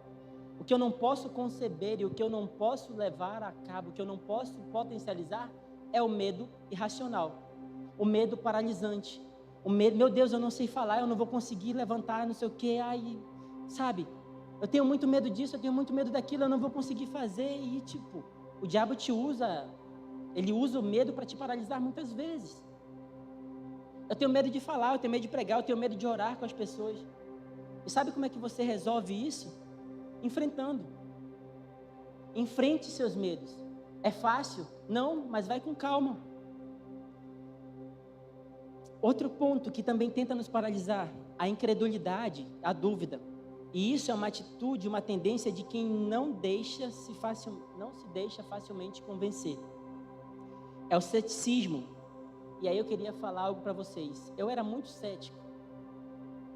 Speaker 1: O que eu não posso conceber e o que eu não posso levar a cabo, o que eu não posso potencializar, é o medo irracional. O medo paralisante. O medo, meu Deus, eu não sei falar, eu não vou conseguir levantar, não sei o quê. Ai, sabe, eu tenho muito medo disso, eu tenho muito medo daquilo, eu não vou conseguir fazer. E o diabo te usa, ele usa o medo para te paralisar muitas vezes. Eu tenho medo de falar, eu tenho medo de pregar, eu tenho medo de orar com as pessoas. E sabe como é que você resolve isso? Enfrentando. Enfrente seus medos. É fácil? Não, mas vai com calma. Outro ponto que também tenta nos paralisar, a incredulidade, a dúvida. E isso é uma atitude, uma tendência de quem não se deixa facilmente convencer. É o ceticismo. E aí eu queria falar algo para vocês. Eu era muito cético.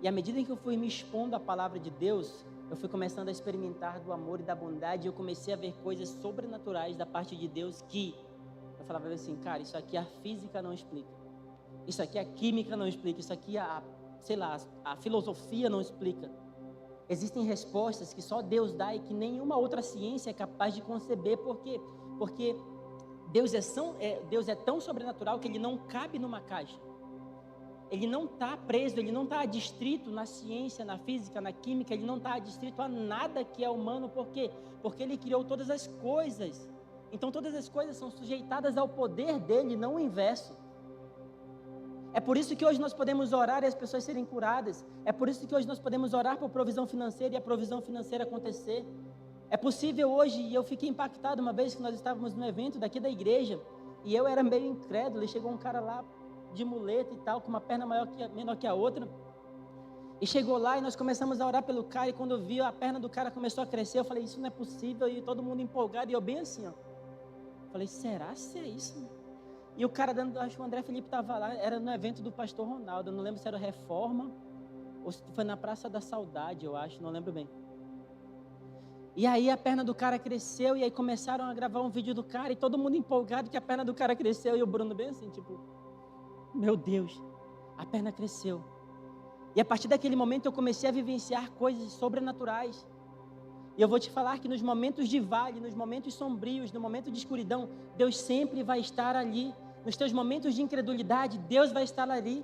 Speaker 1: E à medida em que eu fui me expondo à palavra de Deus, eu fui começando a experimentar do amor e da bondade, e eu comecei a ver coisas sobrenaturais da parte de Deus que eu falava assim, cara, isso aqui a física não explica. Isso aqui a química não explica. Isso aqui a filosofia não explica. Existem respostas que só Deus dá e que nenhuma outra ciência é capaz de conceber. Por quê? Porque Deus é tão sobrenatural que Ele não cabe numa caixa. Ele não está preso, Ele não está adstrito na ciência, na física, na química. Ele não está adstrito a nada que é humano. Por quê? Porque Ele criou todas as coisas. Então todas as coisas são sujeitadas ao poder dEle, não o inverso. É por isso que hoje nós podemos orar e as pessoas serem curadas. É por isso que hoje nós podemos orar por provisão financeira e a provisão financeira acontecer. É possível hoje, e eu fiquei impactado uma vez que nós estávamos num evento daqui da igreja, e eu era meio incrédulo, e chegou um cara lá de muleta e tal, com uma perna menor que a outra, e chegou lá e nós começamos a orar pelo cara, e quando eu vi a perna do cara começou a crescer, eu falei, isso não é possível, e todo mundo empolgado, e eu bem assim, ó. Falei, será se é isso? E o cara, acho que o André Felipe estava lá, era no evento do pastor Ronaldo, eu não lembro se era Reforma, ou se foi na Praça da Saudade, eu acho, não lembro bem. E aí a perna do cara cresceu, e aí começaram a gravar um vídeo do cara, e todo mundo empolgado que a perna do cara cresceu, e o Bruno bem assim, tipo, meu Deus, a perna cresceu. E a partir daquele momento eu comecei a vivenciar coisas sobrenaturais. E eu vou te falar que nos momentos de vale, nos momentos sombrios, no momento de escuridão, Deus sempre vai estar ali. Nos teus momentos de incredulidade, Deus vai estar ali.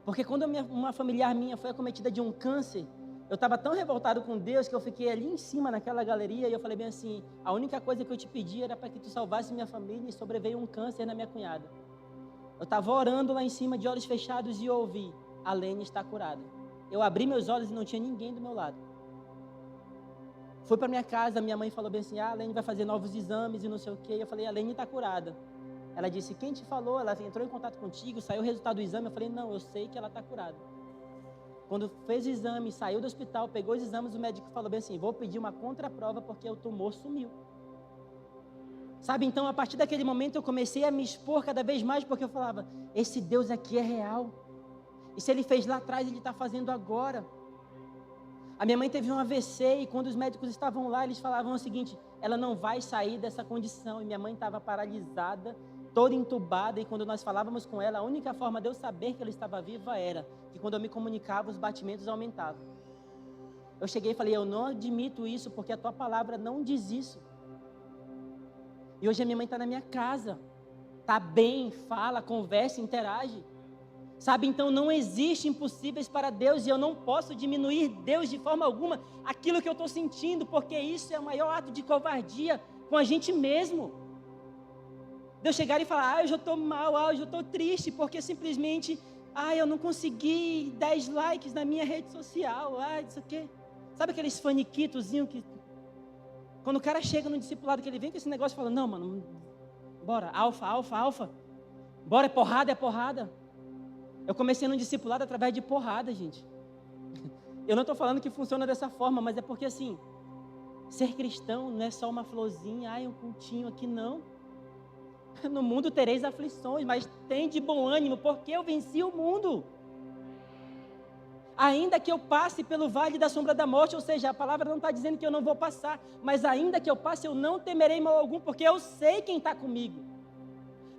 Speaker 1: Porque quando uma familiar minha foi acometida de um câncer, eu estava tão revoltado com Deus que eu fiquei ali em cima naquela galeria e eu falei bem assim, a única coisa que eu te pedi era para que tu salvasse minha família e sobreveio um câncer na minha cunhada. Eu estava orando lá em cima de olhos fechados e eu ouvi, a Lene está curada. Eu abri meus olhos e não tinha ninguém do meu lado. Fui para minha casa, minha mãe falou bem assim, a Lene vai fazer novos exames e não sei o quê. Eu falei, a Lene está curada. Ela disse, quem te falou? Ela entrou em contato contigo, saiu o resultado do exame. Eu falei, não, eu sei que ela está curada. Quando fez o exame, saiu do hospital, pegou os exames, o médico falou bem assim, vou pedir uma contraprova porque o tumor sumiu. Sabe, então a partir daquele momento eu comecei a me expor cada vez mais porque eu falava, esse Deus aqui é real. E se Ele fez lá atrás, Ele está fazendo agora. A minha mãe teve um AVC e quando os médicos estavam lá, eles falavam o seguinte, ela não vai sair dessa condição. E minha mãe estava paralisada, toda entubada, e quando nós falávamos com ela, a única forma de eu saber que ela estava viva era que quando eu me comunicava, os batimentos aumentavam. Eu cheguei e falei, eu não admito isso, porque a tua palavra não diz isso. E hoje a minha mãe está na minha casa, está bem, fala, conversa, interage. Sabe, então não existe impossíveis para Deus e eu não posso diminuir Deus de forma alguma aquilo que eu estou sentindo, porque isso é o maior ato de covardia com a gente mesmo. Deus chegar e falar, eu já estou mal, eu já estou triste, porque simplesmente, eu não consegui 10 likes na minha rede social, isso aqui. Sabe aqueles faniquitozinhos que, quando o cara chega no discipulado, que ele vem com esse negócio e fala, não, mano, bora, alfa, bora, é porrada. Eu comecei no discipulado através de porrada, gente. Eu não estou falando que funciona dessa forma, mas é porque assim, ser cristão não é só uma florzinha, um cultinho aqui, não. No mundo tereis aflições, mas tem de bom ânimo, porque eu venci o mundo. Ainda que eu passe pelo vale da sombra da morte, ou seja, a palavra não está dizendo que eu não vou passar, mas ainda que eu passe, eu não temerei mal algum, porque eu sei quem está comigo.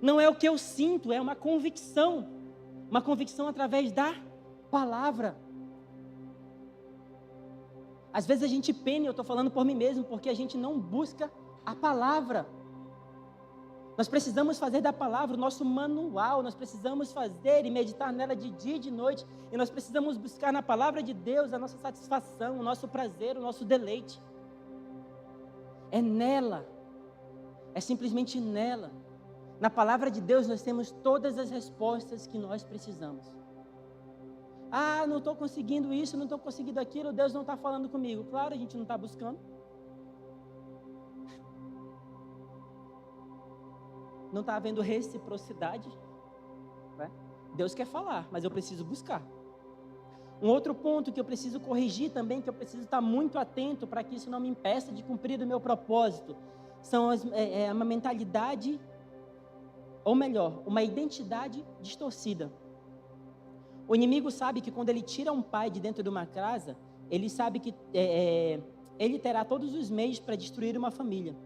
Speaker 1: Não é o que eu sinto, é uma convicção através da palavra. Às vezes a gente pena, eu estou falando por mim mesmo, porque a gente não busca a palavra. Nós precisamos fazer da palavra o nosso manual, nós precisamos fazer e meditar nela de dia e de noite, e nós precisamos buscar na palavra de Deus a nossa satisfação, o nosso prazer, o nosso deleite. É nela, é simplesmente nela. Na palavra de Deus nós temos todas as respostas que nós precisamos. Não estou conseguindo isso, não estou conseguindo aquilo, Deus não está falando comigo. Claro, a gente não está buscando. Não está havendo reciprocidade. Né? Deus quer falar, mas eu preciso buscar. Um outro ponto que eu preciso corrigir também, que eu preciso estar muito atento para que isso não me impeça de cumprir o meu propósito, são uma mentalidade, ou melhor, uma identidade distorcida. O inimigo sabe que quando ele tira um pai de dentro de uma casa, ele sabe que ele terá todos os meios para destruir uma família.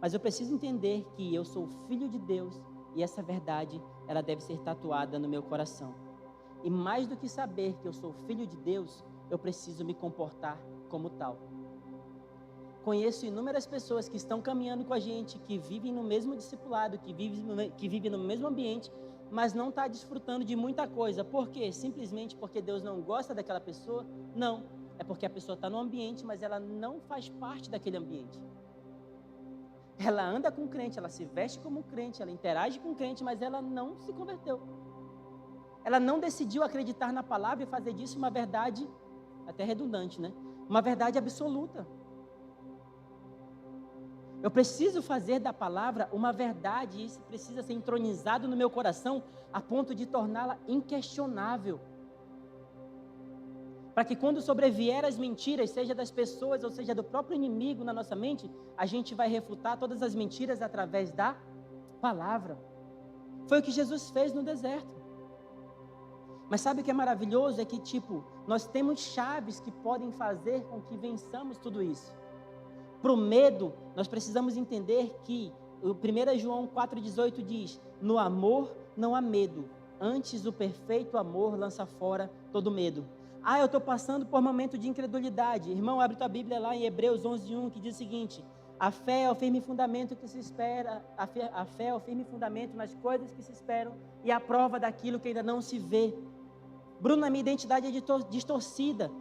Speaker 1: Mas eu preciso entender que eu sou filho de Deus e essa verdade, ela deve ser tatuada no meu coração. E mais do que saber que eu sou filho de Deus, eu preciso me comportar como tal. Conheço inúmeras pessoas que estão caminhando com a gente, que vivem no mesmo discipulado, que vivem no mesmo ambiente, mas não está desfrutando de muita coisa. Por quê? Simplesmente porque Deus não gosta daquela pessoa? Não. É porque a pessoa está no ambiente, mas ela não faz parte daquele ambiente. Ela anda com crente, ela se veste como crente, ela interage com crente, mas ela não se converteu. Ela não decidiu acreditar na palavra e fazer disso uma verdade, até redundante, né? Uma verdade absoluta. Eu preciso fazer da palavra uma verdade e isso precisa ser entronizado no meu coração a ponto de torná-la inquestionável. Para que quando sobrevier as mentiras, seja das pessoas ou seja do próprio inimigo na nossa mente, a gente vai refutar todas as mentiras através da palavra. Foi o que Jesus fez no deserto. Mas sabe o que é maravilhoso? É que nós temos chaves que podem fazer com que vençamos tudo isso. Para o medo, nós precisamos entender que o 1 João 4,18 diz: no amor não há medo, antes o perfeito amor lança fora todo medo. Eu estou passando por um momento de incredulidade. Irmão, abre tua Bíblia lá em Hebreus 11:1, que diz o seguinte: a fé é o firme fundamento que se espera, a fé é o firme fundamento nas coisas que se esperam e a prova daquilo que ainda não se vê. Bruno, a minha identidade é distorcida.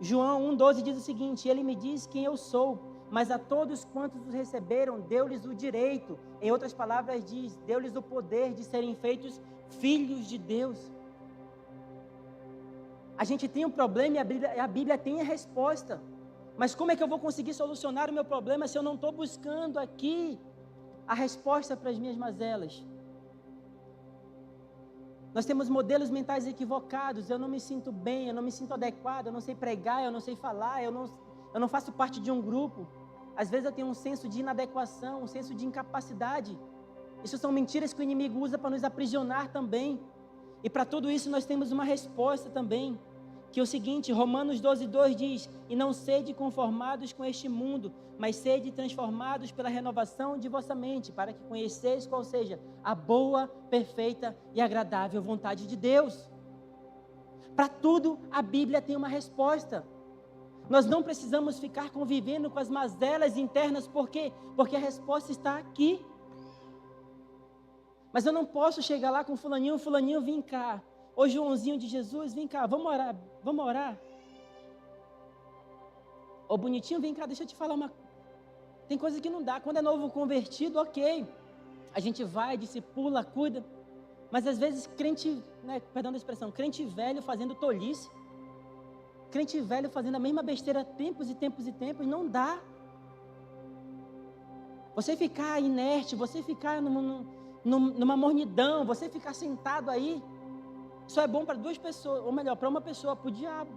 Speaker 1: João 1,12 diz o seguinte: ele me diz quem eu sou, mas a todos quantos os receberam, deu-lhes o direito. Em outras palavras diz, deu-lhes o poder de serem feitos filhos de Deus. A gente tem um problema e a Bíblia tem a resposta. Mas como é que eu vou conseguir solucionar o meu problema se eu não estou buscando aqui a resposta para as minhas mazelas? Nós temos modelos mentais equivocados. Eu não me sinto bem, eu não me sinto adequado, eu não sei pregar, eu não sei falar, eu não faço parte de um grupo. Às vezes eu tenho um senso de inadequação, um senso de incapacidade. Isso são mentiras que o inimigo usa para nos aprisionar também. E para tudo isso nós temos uma resposta também, que é o seguinte: Romanos 12:2 diz: e não sede conformados com este mundo, mas sede transformados pela renovação de vossa mente, para que conheceis qual seja a boa, perfeita e agradável vontade de Deus. Para tudo a Bíblia tem uma resposta. Nós não precisamos ficar convivendo com as mazelas internas, por quê? Porque a resposta está aqui. Mas eu não posso chegar lá com fulaninho, vem cá. Ô Joãozinho de Jesus, vem cá, vamos orar. Ô bonitinho, vem cá, deixa eu te falar tem coisa que não dá. Quando é novo convertido, ok. A gente vai, discipula, cuida. Mas às vezes crente, perdão da expressão, crente velho fazendo tolice. Crente velho fazendo a mesma besteira tempos e tempos e tempos, não dá. Você ficar inerte, você ficar numa mornidão, você ficar sentado aí, só é bom para duas pessoas, ou melhor, para uma pessoa, para o diabo.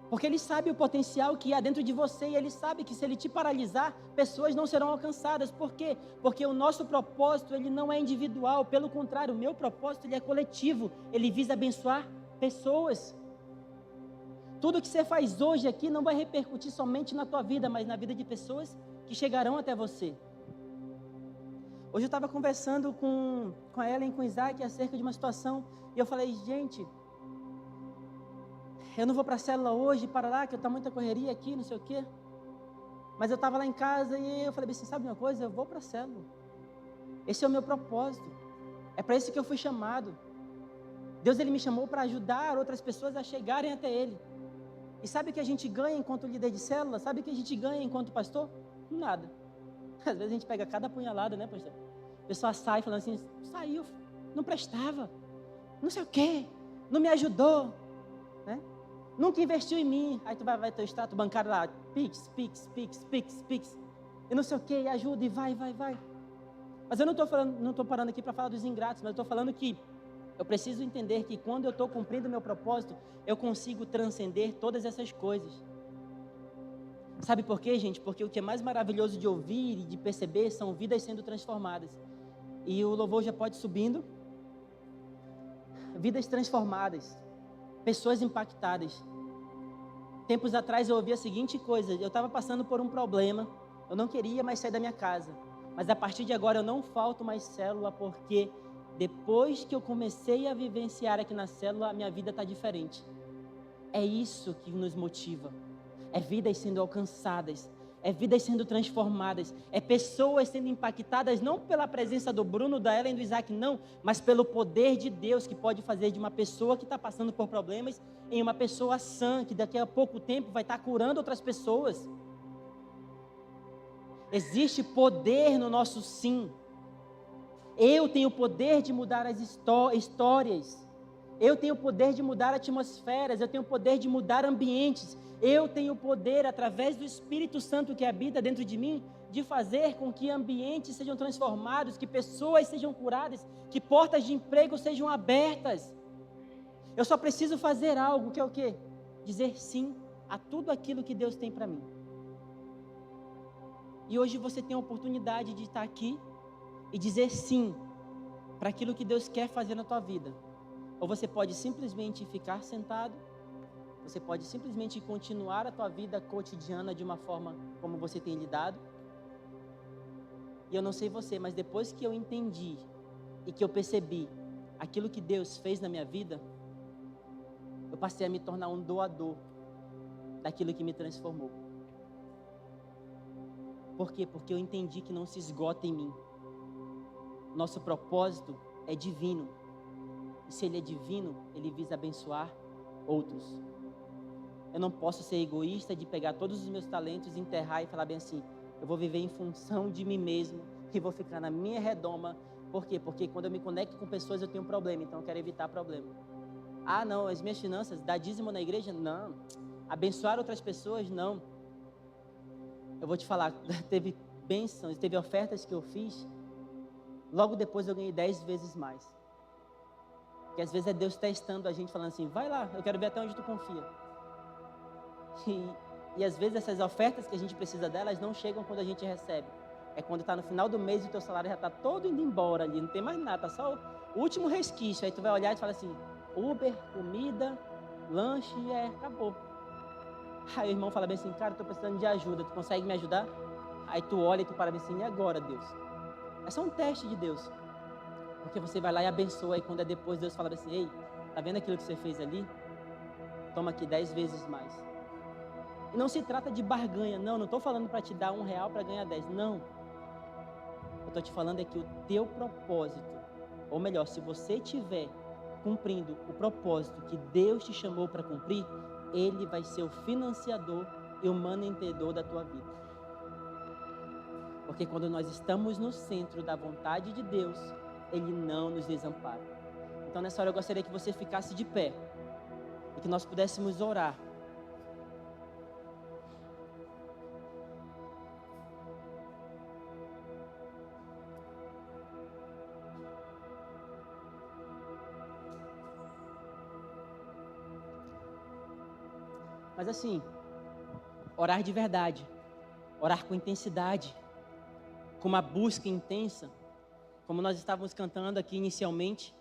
Speaker 1: Porque ele sabe o potencial que há dentro de você e ele sabe que se ele te paralisar, pessoas não serão alcançadas. Por quê? Porque o nosso propósito, ele não é individual, pelo contrário, o meu propósito, ele é coletivo, ele visa abençoar pessoas. Tudo que você faz hoje aqui não vai repercutir somente na tua vida, mas na vida de pessoas que chegarão até você. Hoje eu estava conversando com a Ellen e com o Isaac acerca de uma situação, e eu falei, gente, eu não vou para a célula hoje, para lá, que está muita correria aqui, não sei o quê. Mas eu estava lá em casa e eu falei assim, sabe uma coisa? Eu vou para a célula. Esse é o meu propósito. É para isso que eu fui chamado. Deus, ele me chamou para ajudar outras pessoas a chegarem até Ele. E sabe o que a gente ganha enquanto líder de célula? Sabe o que a gente ganha enquanto pastor? Nada. Às vezes a gente pega cada punhalada, né, pastor? A pessoa sai falando assim, saiu, não prestava, não sei o quê, não me ajudou, né? Nunca investiu em mim. Aí tu vai teu extrato bancário lá, Pix, e não sei o quê, e ajuda, e vai. Mas eu não estou parando aqui para falar dos ingratos, mas eu estou falando que eu preciso entender que quando eu estou cumprindo o meu propósito, eu consigo transcender todas essas coisas. Sabe por quê, gente? Porque o que é mais maravilhoso de ouvir e de perceber são vidas sendo transformadas. E o louvor já pode ir subindo. vidas transformadas, pessoas impactadas. Tempos atrás eu ouvi a seguinte coisa: eu estava passando por um problema, eu não queria mais sair da minha casa, mas a partir de agora eu não falto mais célula, porque depois que eu comecei a vivenciar aqui na célula, a minha vida está diferente. É isso que nos motiva, é vidas sendo alcançadas, é vidas sendo transformadas, é pessoas sendo impactadas, não pela presença do Bruno, da Ellen, do Isaac, não, mas pelo poder de Deus, que pode fazer de uma pessoa que está passando por problemas, em uma pessoa sã, que daqui a pouco tempo vai estar curando outras pessoas. Existe poder no nosso sim. Eu tenho o poder de mudar as histórias. Eu tenho o poder de mudar atmosferas. Eu tenho o poder de mudar ambientes. Eu tenho o poder, através do Espírito Santo que habita dentro de mim, de fazer com que ambientes sejam transformados, que pessoas sejam curadas, que portas de emprego sejam abertas. Eu só preciso fazer algo, que é o quê? Dizer sim a tudo aquilo que Deus tem para mim. E hoje você tem a oportunidade de estar aqui e dizer sim para aquilo que Deus quer fazer na tua vida. Ou você pode simplesmente ficar sentado, você pode simplesmente continuar a tua vida cotidiana de uma forma como você tem lidado. E eu não sei você, mas depois que eu entendi e que eu percebi aquilo que Deus fez na minha vida, eu passei a me tornar um doador daquilo que me transformou. Por quê? Porque eu entendi que não se esgota em mim. Nosso propósito é divino. E se ele é divino, ele visa abençoar outros. Eu não posso ser egoísta de pegar todos os meus talentos, enterrar e falar bem assim: eu vou viver em função de mim mesmo e vou ficar na minha redoma. Por quê? Porque quando eu me conecto com pessoas eu tenho um problema, então eu quero evitar problema. Ah, não, as minhas finanças, dar dízimo na igreja? Não. Abençoar outras pessoas? Não. Eu vou te falar, teve bênçãos, teve ofertas que eu fiz, logo depois eu ganhei 10 vezes mais. Porque às vezes é Deus testando a gente, falando assim: vai lá, eu quero ver até onde tu confia. E às vezes essas ofertas que a gente precisa delas não chegam quando a gente recebe. É quando está no final do mês e o teu salário já está todo indo embora ali, não tem mais nada, está só o último resquício. Aí tu vai olhar e fala assim: Uber, comida, lanche, acabou. Aí o irmão fala bem assim: cara, eu estou precisando de ajuda, tu consegue me ajudar? Aí tu olha e tu para bem assim: e agora, Deus? É só um teste de Deus. Porque você vai lá e abençoa, e quando é depois, Deus fala assim: ei, tá vendo aquilo que você fez ali? Toma aqui 10 vezes mais. E não se trata de barganha, não estou falando para te dar R$1 para ganhar 10, não. Eu estou te falando é que o teu propósito, ou melhor, se você estiver cumprindo o propósito que Deus te chamou para cumprir, Ele vai ser o financiador e o mantenedor da tua vida. Porque quando nós estamos no centro da vontade de Deus, Ele não nos desampara. Então nessa hora eu gostaria que você ficasse de pé e que nós pudéssemos orar. Mas assim, orar de verdade, orar com intensidade, com uma busca intensa, como nós estávamos cantando aqui inicialmente,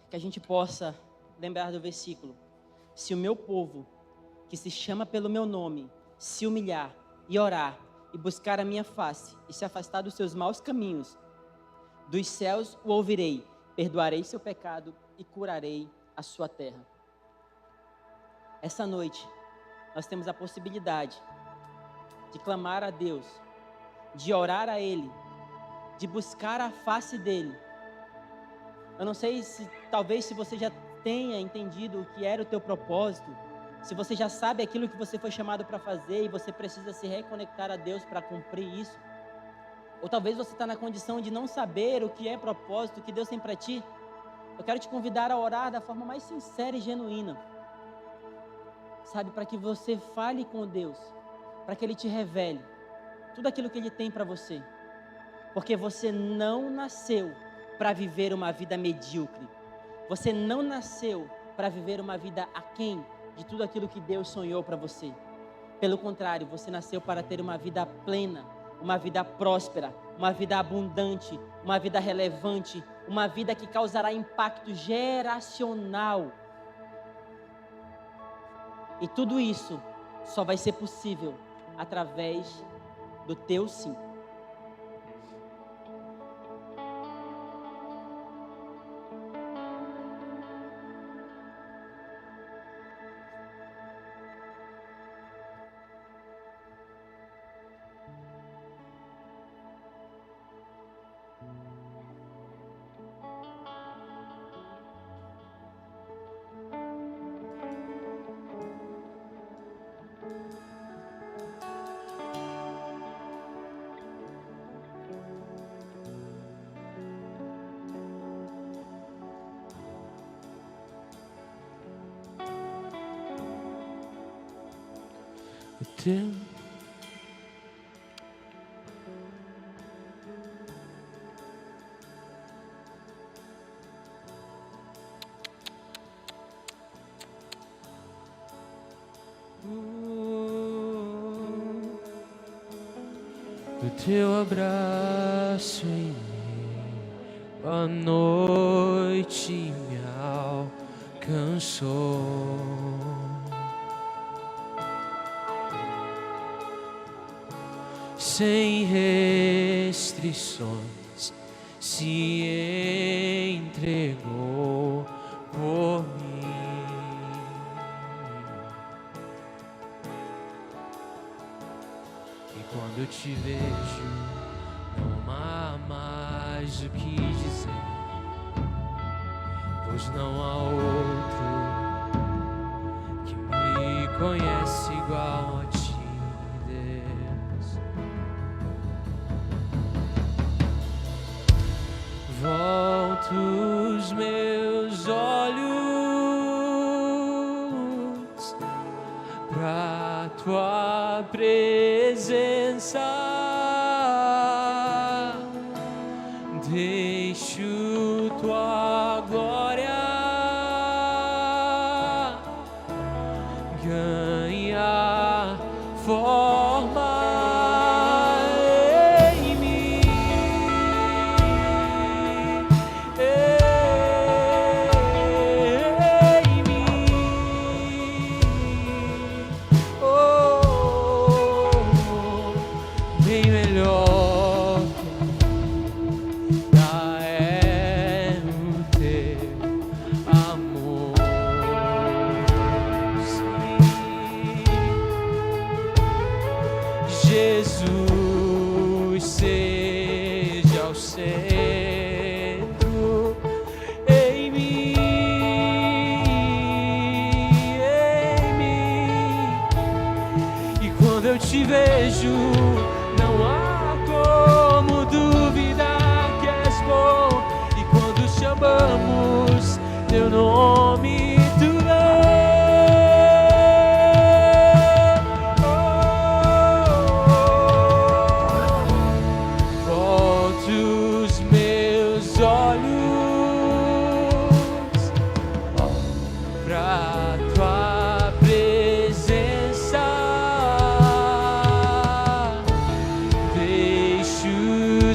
Speaker 1: que a gente possa lembrar do versículo: se o meu povo, que se chama pelo meu nome, se humilhar e orar e buscar a minha face e se afastar dos seus maus caminhos, dos céus o ouvirei, perdoarei seu pecado e curarei a sua terra. Essa noite, nós temos a possibilidade de clamar a Deus, de orar a Ele, de buscar a face dEle. Eu não sei se, talvez, se você já tenha entendido o que era o teu propósito, se você já sabe aquilo que você foi chamado para fazer e você precisa se reconectar a Deus para cumprir isso. Ou talvez você está na condição de não saber o que é propósito, o que Deus tem para ti. Eu quero te convidar a orar da forma mais sincera e genuína. Sabe, para que você fale com Deus, para que Ele te revele tudo aquilo que Ele tem para você. Porque você não nasceu para viver uma vida medíocre. Você não nasceu para viver uma vida aquém de tudo aquilo que Deus sonhou para você. Pelo contrário, você nasceu para ter uma vida plena, uma vida próspera, uma vida abundante, uma vida relevante, uma vida que causará impacto geracional. E tudo isso só vai ser possível através do teu sim.
Speaker 2: O teu abraço em mim, a noite me alcançou. Sem restrições, se entregou por mim. E quando eu te vejo, não há mais o que dizer, pois não há outro que me conhece igual a ti. Volto os meus olhos pra tua presença, deixo tua glória ganhar forma. Jesus seja o centro em mim, e quando eu te vejo, não há como duvidar que és bom, e quando chamamos teu nome, tu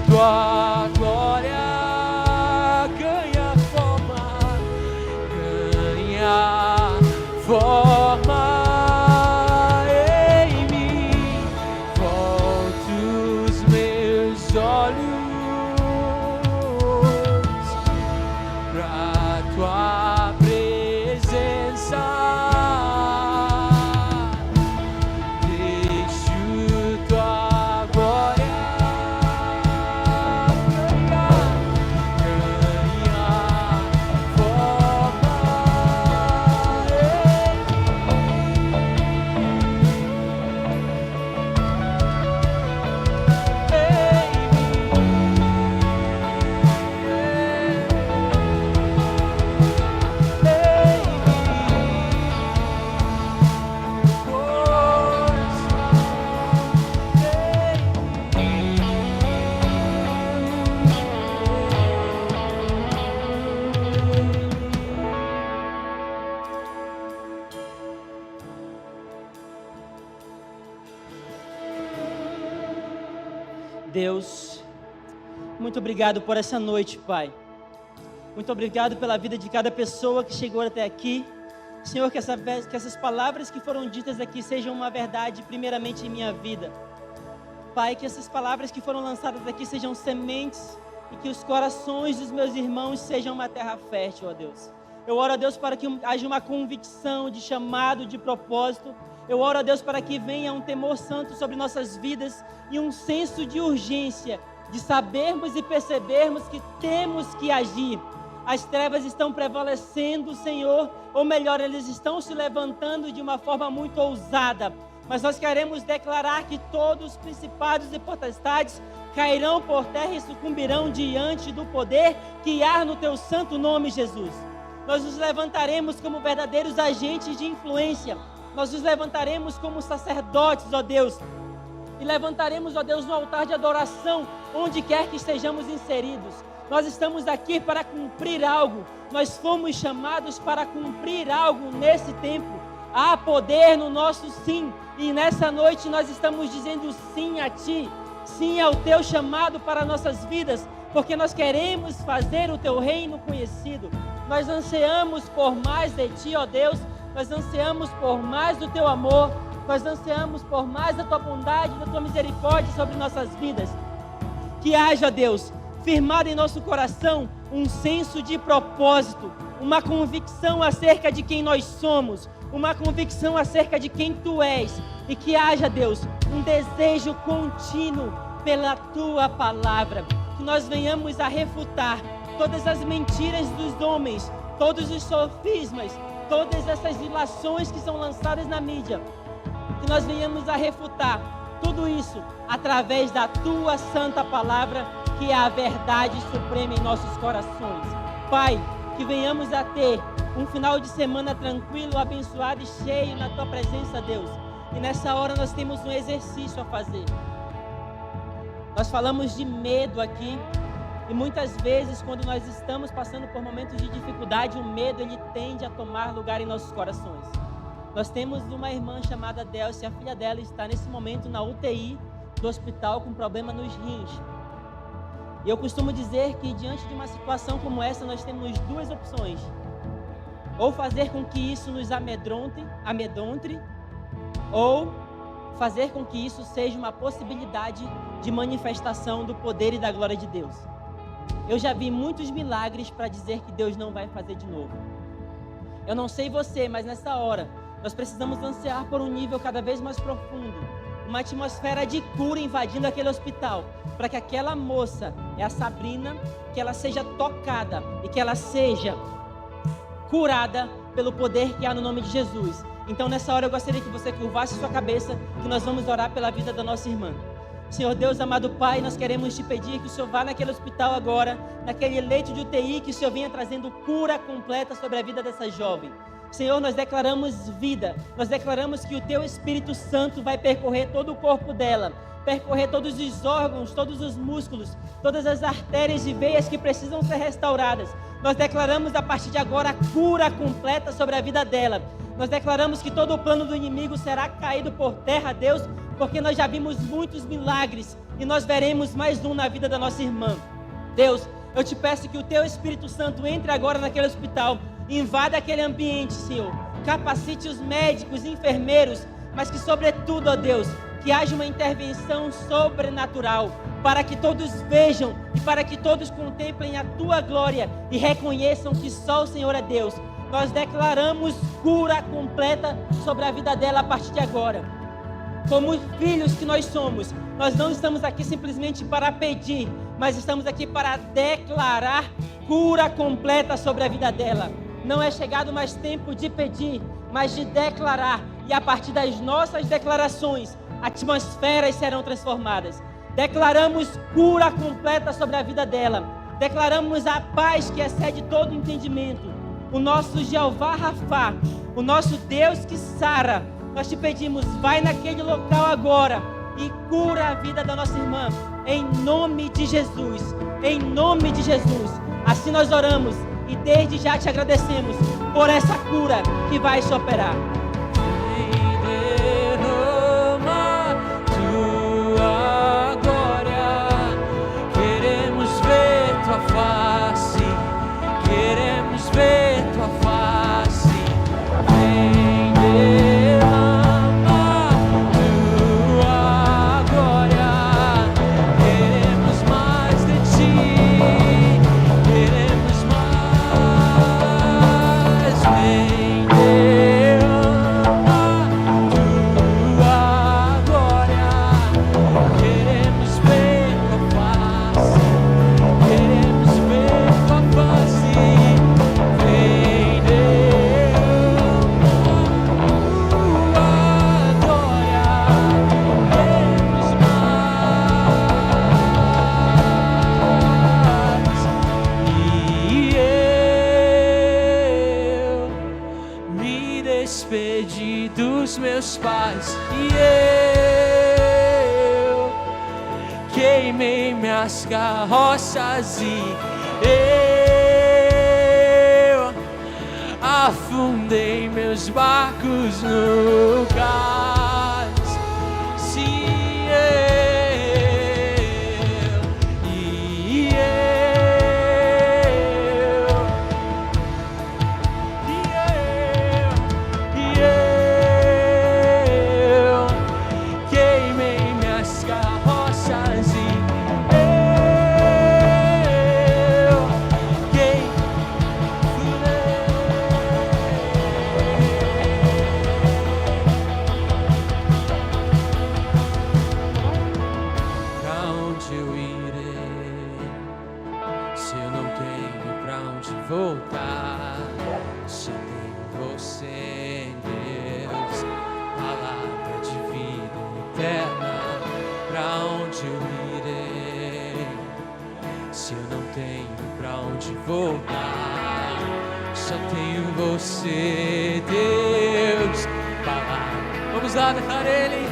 Speaker 2: tua glória ganha forma em mim. Volto os meus olhos pra tua presença, deixo tua glória
Speaker 1: Deus, muito obrigado por essa noite, Pai. Muito obrigado pela vida de cada pessoa que chegou até aqui. Senhor, que essas palavras que foram ditas aqui sejam uma verdade primeiramente em minha vida. Pai, que essas palavras que foram lançadas aqui sejam sementes e que os corações dos meus irmãos sejam uma terra fértil, ó Deus. Eu oro a Deus para que haja uma convicção de chamado, de propósito. Eu oro a Deus para que venha um temor santo sobre nossas vidas e um senso de urgência, de sabermos e percebermos que temos que agir. As trevas estão prevalecendo, Senhor, ou melhor, eles estão se levantando de uma forma muito ousada. Mas nós queremos declarar que todos os principados e potestades cairão por terra e sucumbirão diante do poder que há no Teu santo nome, Jesus. Nós nos levantaremos como verdadeiros agentes de influência. Nós nos levantaremos como sacerdotes, ó Deus. E levantaremos, ó Deus, no altar de adoração, onde quer que estejamos inseridos. Nós estamos aqui para cumprir algo. Nós fomos chamados para cumprir algo nesse tempo. Há poder no nosso sim. E nessa noite nós estamos dizendo sim a Ti. Sim ao Teu chamado para nossas vidas. Porque nós queremos fazer o Teu reino conhecido. Nós ansiamos por mais de Ti, ó Deus. Nós ansiamos por mais do Teu amor. Nós ansiamos por mais da Tua bondade, da Tua misericórdia sobre nossas vidas. Que haja, Deus, firmado em nosso coração um senso de propósito, uma convicção acerca de quem nós somos, uma convicção acerca de quem Tu és, e que haja, Deus, um desejo contínuo pela Tua palavra, que nós venhamos a refutar todas as mentiras dos homens, todos os sofismas, todas essas ilações que são lançadas na mídia, que nós venhamos a refutar tudo isso através da Tua santa palavra, que é a verdade suprema em nossos corações. Pai, que venhamos a ter um final de semana tranquilo, abençoado e cheio na Tua presença, Deus. E nessa hora nós temos um exercício a fazer. Nós falamos de medo aqui. E muitas vezes, quando nós estamos passando por momentos de dificuldade, o medo ele tende a tomar lugar em nossos corações. Nós temos uma irmã chamada Delcy, a filha dela está nesse momento na UTI do hospital com problema nos rins. E eu costumo dizer que diante de uma situação como essa, nós temos duas opções. Ou fazer com que isso nos amedronte, ou fazer com que isso seja uma possibilidade de manifestação do poder e da glória de Deus. Eu já vi muitos milagres para dizer que Deus não vai fazer de novo. Eu não sei você, mas nessa hora, nós precisamos ansiar por um nível cada vez mais profundo. Uma atmosfera de cura invadindo aquele hospital. Para que aquela moça, é a Sabrina, que ela seja tocada e que ela seja curada pelo poder que há no nome de Jesus. Então nessa hora eu gostaria que você curvasse sua cabeça, que nós vamos orar pela vida da nossa irmã. Senhor Deus, amado Pai, nós queremos te pedir que o Senhor vá naquele hospital agora, naquele leito de UTI, que o Senhor venha trazendo cura completa sobre a vida dessa jovem. Senhor, nós declaramos vida, nós declaramos que o Teu Espírito Santo vai percorrer todo o corpo dela, percorrer todos os órgãos, todos os músculos, todas as artérias e veias que precisam ser restauradas. Nós declaramos a partir de agora a cura completa sobre a vida dela. Nós declaramos que todo o plano do inimigo será caído por terra, Deus, porque nós já vimos muitos milagres e nós veremos mais um na vida da nossa irmã. Deus, eu te peço que o Teu Espírito Santo entre agora naquele hospital, invada aquele ambiente, Senhor. Capacite os médicos, enfermeiros, mas que sobretudo, ó Deus, que haja uma intervenção sobrenatural, para que todos vejam e para que todos contemplem a Tua glória e reconheçam que só o Senhor é Deus. Nós declaramos cura completa sobre a vida dela a partir de agora. Como filhos que nós somos, nós não estamos aqui simplesmente para pedir, mas estamos aqui para declarar cura completa sobre a vida dela. Não é chegado mais tempo de pedir, mas de declarar. E a partir das nossas declarações, atmosferas serão transformadas. Declaramos cura completa sobre a vida dela. Declaramos a paz que excede todo entendimento. O nosso Jeová Rafá, o nosso Deus que sara. Nós te pedimos, vai naquele local agora e cura a vida da nossa irmã. Em nome de Jesus. Em nome de Jesus. Assim nós oramos e desde já te agradecemos por essa cura que vai se operar.
Speaker 2: Face, despedi dos meus pais e eu queimei minhas carroças e eu afundei meus barcos no cais. Sim, voltar, só tenho você, Deus, palavra de vida eterna. Pra onde eu irei, se eu não tenho pra onde voltar? Só tenho você, Deus, palavra. Vamos lá, declarar Ele.